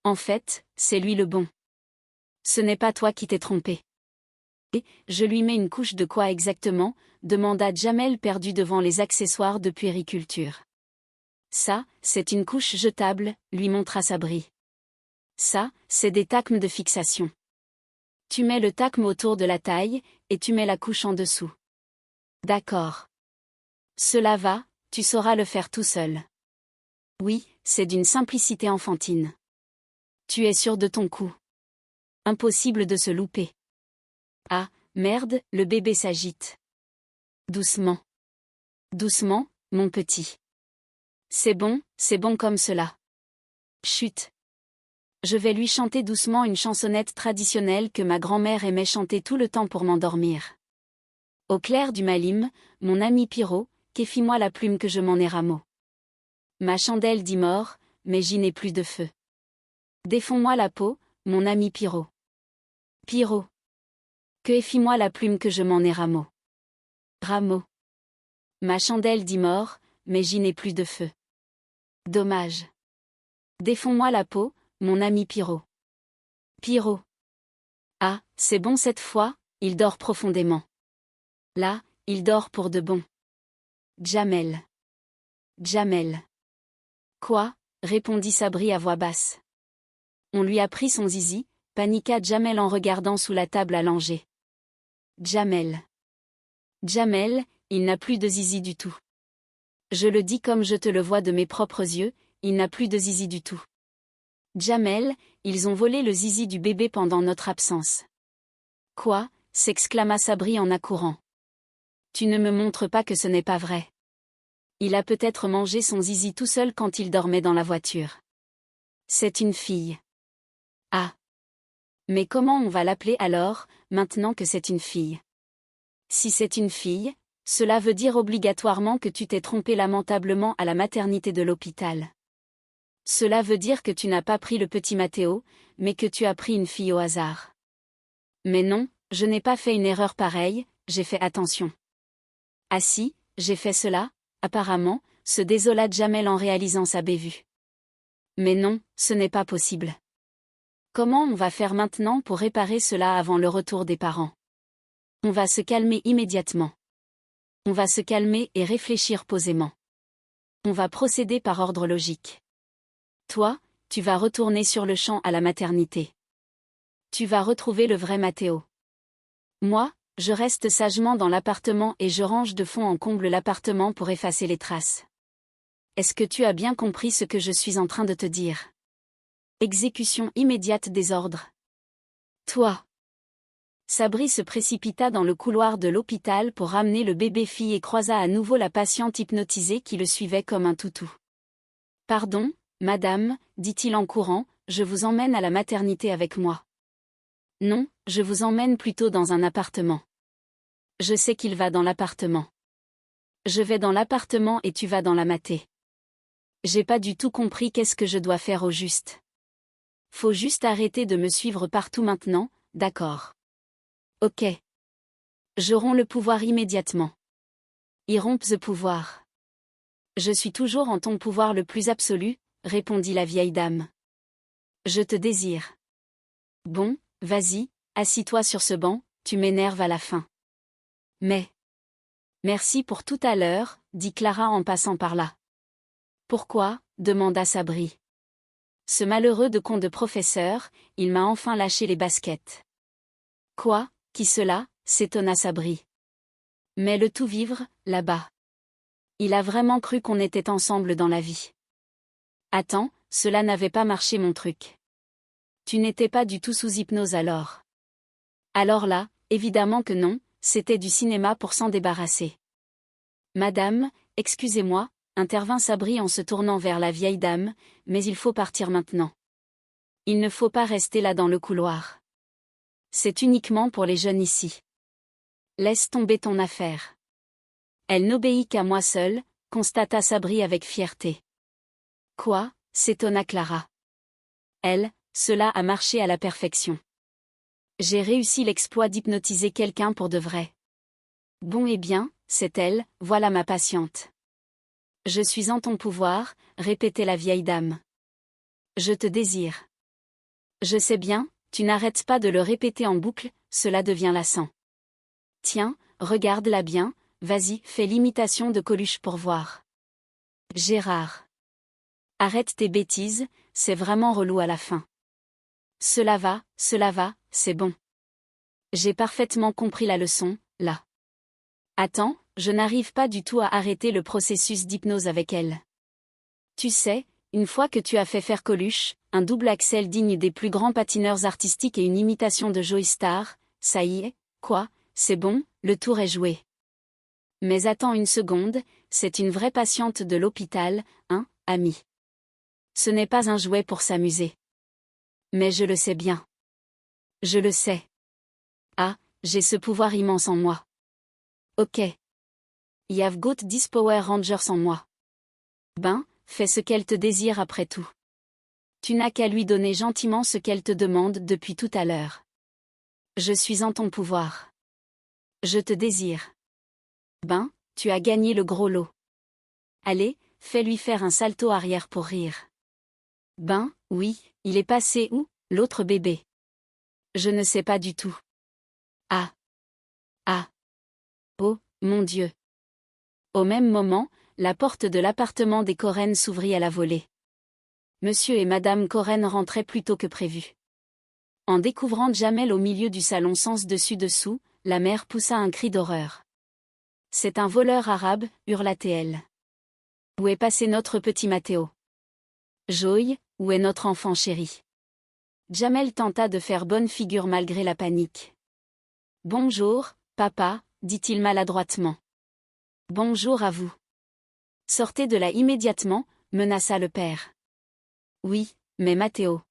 En fait, c'est lui le bon. Ce n'est pas toi qui t'es trompé. Et, je lui mets une couche de quoi exactement? Demanda Jamel perdu devant les accessoires de puériculture. Ça, c'est une couche jetable, lui montra Sabri. Ça, c'est des tacmes de fixation. Tu mets le tacme autour de la taille, et tu mets la couche en dessous. D'accord. Cela va, tu sauras le faire tout seul. Oui, c'est d'une simplicité enfantine. Tu es sûr de ton coup. Impossible de se louper. Ah, merde, le bébé s'agite. Doucement. Doucement, mon petit. C'est bon comme cela. Chut. Je vais lui chanter doucement une chansonnette traditionnelle que ma grand-mère aimait chanter tout le temps pour m'endormir. Au clair du Malim, mon ami Pierrot, qu'effie-moi la plume que je m'en ai rameau. Ma chandelle dit mort, mais j'y n'ai plus de feu. Défonds-moi la peau, mon ami Pierrot. Pierrot. Que effie-moi la plume que je m'en ai rameau. Rameau. Ma chandelle dit mort, mais j'y n'ai plus de feu. Dommage. Défonds-moi la peau, mon ami Pierrot. Pierrot. Ah, c'est bon cette fois, il dort profondément. Là, il dort pour de bon. Jamel. Jamel. Quoi? Répondit Sabri à voix basse. On lui a pris son zizi, paniqua Jamel en regardant sous la table à langer. Jamel. Jamel, il n'a plus de zizi du tout. Je le dis comme je te le vois de mes propres yeux, il n'a plus de zizi du tout. Jamel, ils ont volé le zizi du bébé pendant notre absence. Quoi? S'exclama Sabri en accourant. Tu ne me montres pas que ce n'est pas vrai. Il a peut-être mangé son zizi tout seul quand il dormait dans la voiture. C'est une fille. Ah. Mais comment on va l'appeler alors, maintenant que c'est une fille? Si c'est une fille, Cela veut dire obligatoirement que tu t'es trompé lamentablement à la maternité de l'hôpital. Cela veut dire que tu n'as pas pris le petit Matteo, mais que tu as pris une fille au hasard. Mais non, je n'ai pas fait une erreur pareille, j'ai fait attention. Ah si, j'ai fait cela, apparemment, se désola Jamel en réalisant sa bévue. Mais non, ce n'est pas possible. Comment on va faire maintenant pour réparer cela avant le retour des parents? On va se calmer immédiatement. On va se calmer et réfléchir posément. On va procéder par ordre logique. Toi, tu vas retourner sur le champ à la maternité. Tu vas retrouver le vrai Matteo. Moi, je reste sagement dans l'appartement et je range de fond en comble l'appartement pour effacer les traces. Est-ce que tu as bien compris ce que je suis en train de te dire? Exécution immédiate des ordres. Toi. Sabri se précipita dans le couloir de l'hôpital pour ramener le bébé-fille et croisa à nouveau la patiente hypnotisée qui le suivait comme un toutou. « Pardon, madame, dit-il en courant, je vous emmène à la maternité avec moi. »« Non, je vous emmène plutôt dans un appartement. »« Je sais qu'il va dans l'appartement. »« Je vais dans l'appartement et tu vas dans la maté. »« J'ai pas du tout compris qu'est-ce que je dois faire au juste. »« Faut juste arrêter de me suivre partout maintenant, d'accord. » Ok. J'aurai le pouvoir immédiatement. Irrompt le pouvoir. Je suis toujours en ton pouvoir le plus absolu, répondit la vieille dame. Je te désire. Bon, vas-y, assis-toi sur ce banc, tu m'énerves à la fin. Mais. Merci pour tout à l'heure, dit Clara en passant par là. Pourquoi? Demanda Sabri. Ce malheureux de con de professeur, il m'a enfin lâché les baskets. Quoi? Qui cela? S'étonna Sabri. Mais le tout vivre, là-bas. Il a vraiment cru qu'on était ensemble dans la vie. Attends, cela n'avait pas marché mon truc. Tu n'étais pas du tout sous hypnose alors. Alors là, évidemment que non, c'était du cinéma pour s'en débarrasser. Madame, excusez-moi, intervint Sabri en se tournant vers la vieille dame, mais il faut partir maintenant. Il ne faut pas rester là dans le couloir. C'est uniquement pour les jeunes ici. Laisse tomber ton affaire. Elle n'obéit qu'à moi seule, constata Sabri avec fierté. Quoi? S'étonna Clara. Elle, cela a marché à la perfection. J'ai réussi l'exploit d'hypnotiser quelqu'un pour de vrai. Bon et bien, c'est elle, voilà ma patiente. Je suis en ton pouvoir, répétait la vieille dame. Je te désire. Je sais bien, tu n'arrêtes pas de le répéter en boucle, cela devient lassant. Tiens, regarde-la bien, vas-y, fais l'imitation de Coluche pour voir. Gérard. Arrête tes bêtises, c'est vraiment relou à la fin. Cela va, c'est bon. J'ai parfaitement compris la leçon, là. Attends, je n'arrive pas du tout à arrêter le processus d'hypnose avec elle. Tu sais, une fois que tu as fait faire Coluche, un double axel digne des plus grands patineurs artistiques et une imitation de Joey Starr, ça y est, quoi, c'est bon, le tour est joué. Mais attends une seconde, c'est une vraie patiente de l'hôpital, hein, ami. Ce n'est pas un jouet pour s'amuser. Mais je le sais bien. Je le sais. Ah, j'ai ce pouvoir immense en moi. Ok. I've got this Power Rangers en moi. Ben, fais ce qu'elle te désire après tout. Tu n'as qu'à lui donner gentiment ce qu'elle te demande depuis tout à l'heure. Je suis en ton pouvoir. Je te désire. Ben, tu as gagné le gros lot. Allez, fais-lui faire un salto arrière pour rire. Ben, oui, il est passé où, l'autre bébé? Je ne sais pas du tout. Ah. Ah. Oh, mon Dieu. Au même moment, la porte de l'appartement des Coren s'ouvrit à la volée. Monsieur et Madame Coren rentraient plus tôt que prévu. En découvrant Jamel au milieu du salon sens dessus-dessous, la mère poussa un cri d'horreur. C'est un voleur arabe, hurla-t-elle. Où est passé notre petit Matteo? Joy, où est notre enfant chéri? Jamel tenta de faire bonne figure malgré la panique. Bonjour, papa, dit-il maladroitement. Bonjour à vous. Sortez de là immédiatement, menaça le père. Oui, mais Matteo.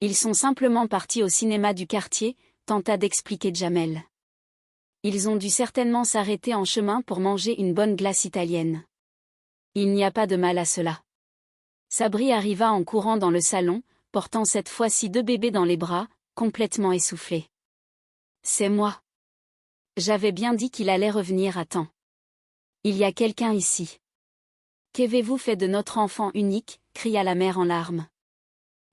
Ils sont simplement partis au cinéma du quartier, tenta d'expliquer Jamel. Ils ont dû certainement s'arrêter en chemin pour manger une bonne glace italienne. Il n'y a pas de mal à cela. Sabri arriva en courant dans le salon, portant cette fois-ci 2 bébés dans les bras, complètement essoufflés. C'est moi. J'avais bien dit qu'il allait revenir à temps. Il y a quelqu'un ici. Qu'avez-vous fait de notre enfant unique, cria la mère en larmes.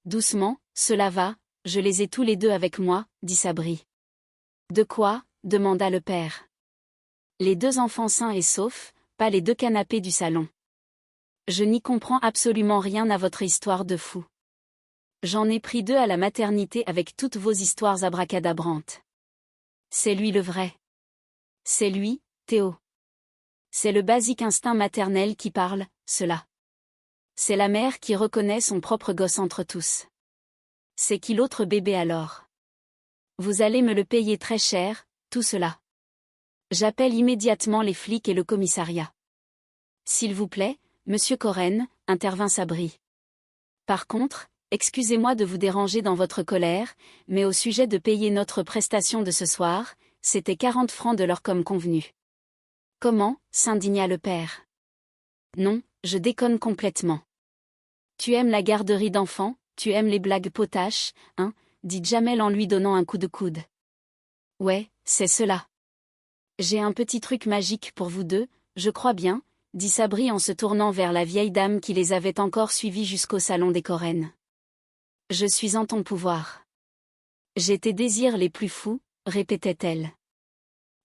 Doucement, cela va, je les ai tous les 2 avec moi, dit Sabri. De quoi, demanda le père. Les 2 enfants sains et saufs, pas les 2 canapés du salon. Je n'y comprends absolument rien à votre histoire de fou. J'en ai pris 2 à la maternité avec toutes vos histoires abracadabrantes. C'est lui le vrai. C'est lui, Théo. C'est le basique instinct maternel qui parle, cela. C'est la mère qui reconnaît son propre gosse entre tous. C'est qui l'autre bébé alors? Vous allez me le payer très cher, tout cela. J'appelle immédiatement les flics et le commissariat. S'il vous plaît, monsieur Coren, intervint Sabri. Par contre, excusez-moi de vous déranger dans votre colère, mais au sujet de payer notre prestation de ce soir, c'était 40 francs de l'heure comme convenu. Comment, s'indigna le père. Non, je déconne complètement. Tu aimes la garderie d'enfants, tu aimes les blagues potaches, hein, dit Jamel en lui donnant un coup de coude. Ouais, c'est cela. J'ai un petit truc magique pour vous 2, je crois bien, dit Sabri en se tournant vers la vieille dame qui les avait encore suivis jusqu'au salon des Coren. Je suis en ton pouvoir. J'ai tes désirs les plus fous, répétait-elle.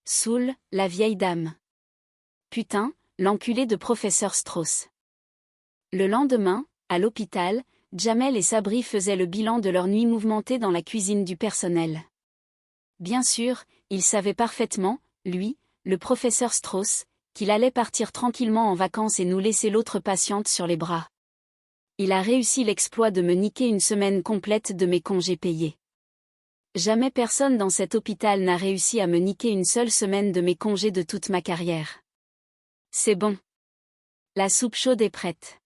Saoul, la vieille dame. Putain, l'enculé de professeur Strauss. Le lendemain, à l'hôpital, Jamel et Sabri faisaient le bilan de leur nuit mouvementée dans la cuisine du personnel. Bien sûr, il savait parfaitement, lui, le professeur Strauss, qu'il allait partir tranquillement en vacances et nous laisser l'autre patiente sur les bras. Il a réussi l'exploit de me niquer une semaine complète de mes congés payés. Jamais personne dans cet hôpital n'a réussi à me niquer une seule semaine de mes congés de toute ma carrière. C'est bon. La soupe chaude est prête.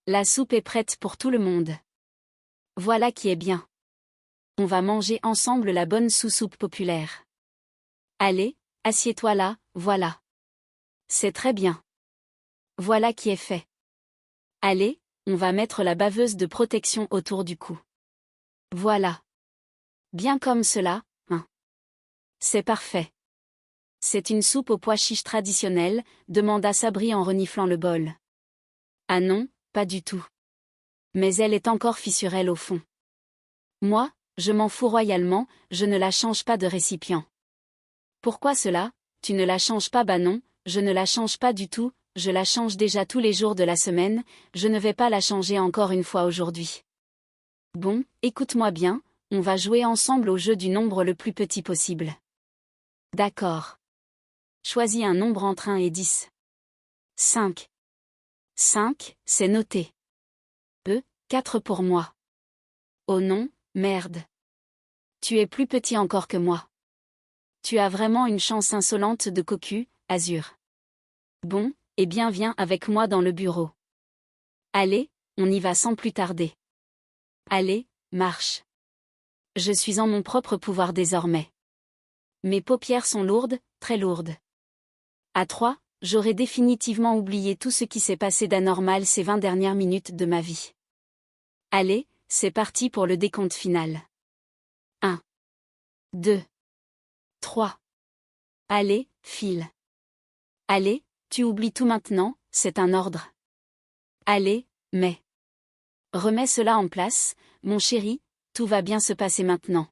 La soupe est prête pour tout le monde. Voilà qui est bien. On va manger ensemble la bonne sous-soupe populaire. Allez, assieds-toi là, voilà. C'est très bien. Voilà qui est fait. Allez, on va mettre la baveuse de protection autour du cou. Voilà. Bien comme cela, hein. C'est parfait. C'est une soupe aux pois chiches traditionnelle, demanda Sabri en reniflant le bol. Ah non, pas du tout. Mais elle est encore fissurelle au fond. Moi, je m'en fous royalement, je ne la change pas de récipient. Pourquoi cela? Tu ne la changes pas? Bah non, je ne la change pas du tout, je la change déjà tous les jours de la semaine, je ne vais pas la changer encore une fois aujourd'hui. Bon, écoute-moi bien, on va jouer ensemble au jeu du nombre le plus petit possible. D'accord. Choisis un nombre entre 1 et 10. 5. 5, c'est noté. 4 pour moi. Oh non, merde. Tu es plus petit encore que moi. Tu as vraiment une chance insolente de cocu, Azur. Bon, eh bien viens avec moi dans le bureau. Allez, on y va sans plus tarder. Allez, marche. Je suis en mon propre pouvoir désormais. Mes paupières sont lourdes, très lourdes. À 3, j'aurais définitivement oublié tout ce qui s'est passé d'anormal ces 20 dernières minutes de ma vie. Allez, c'est parti pour le décompte final. 1. 2. 3. Allez, file. Allez, tu oublies tout maintenant, c'est un ordre. Allez, mais. Remets cela en place, mon chéri, tout va bien se passer maintenant.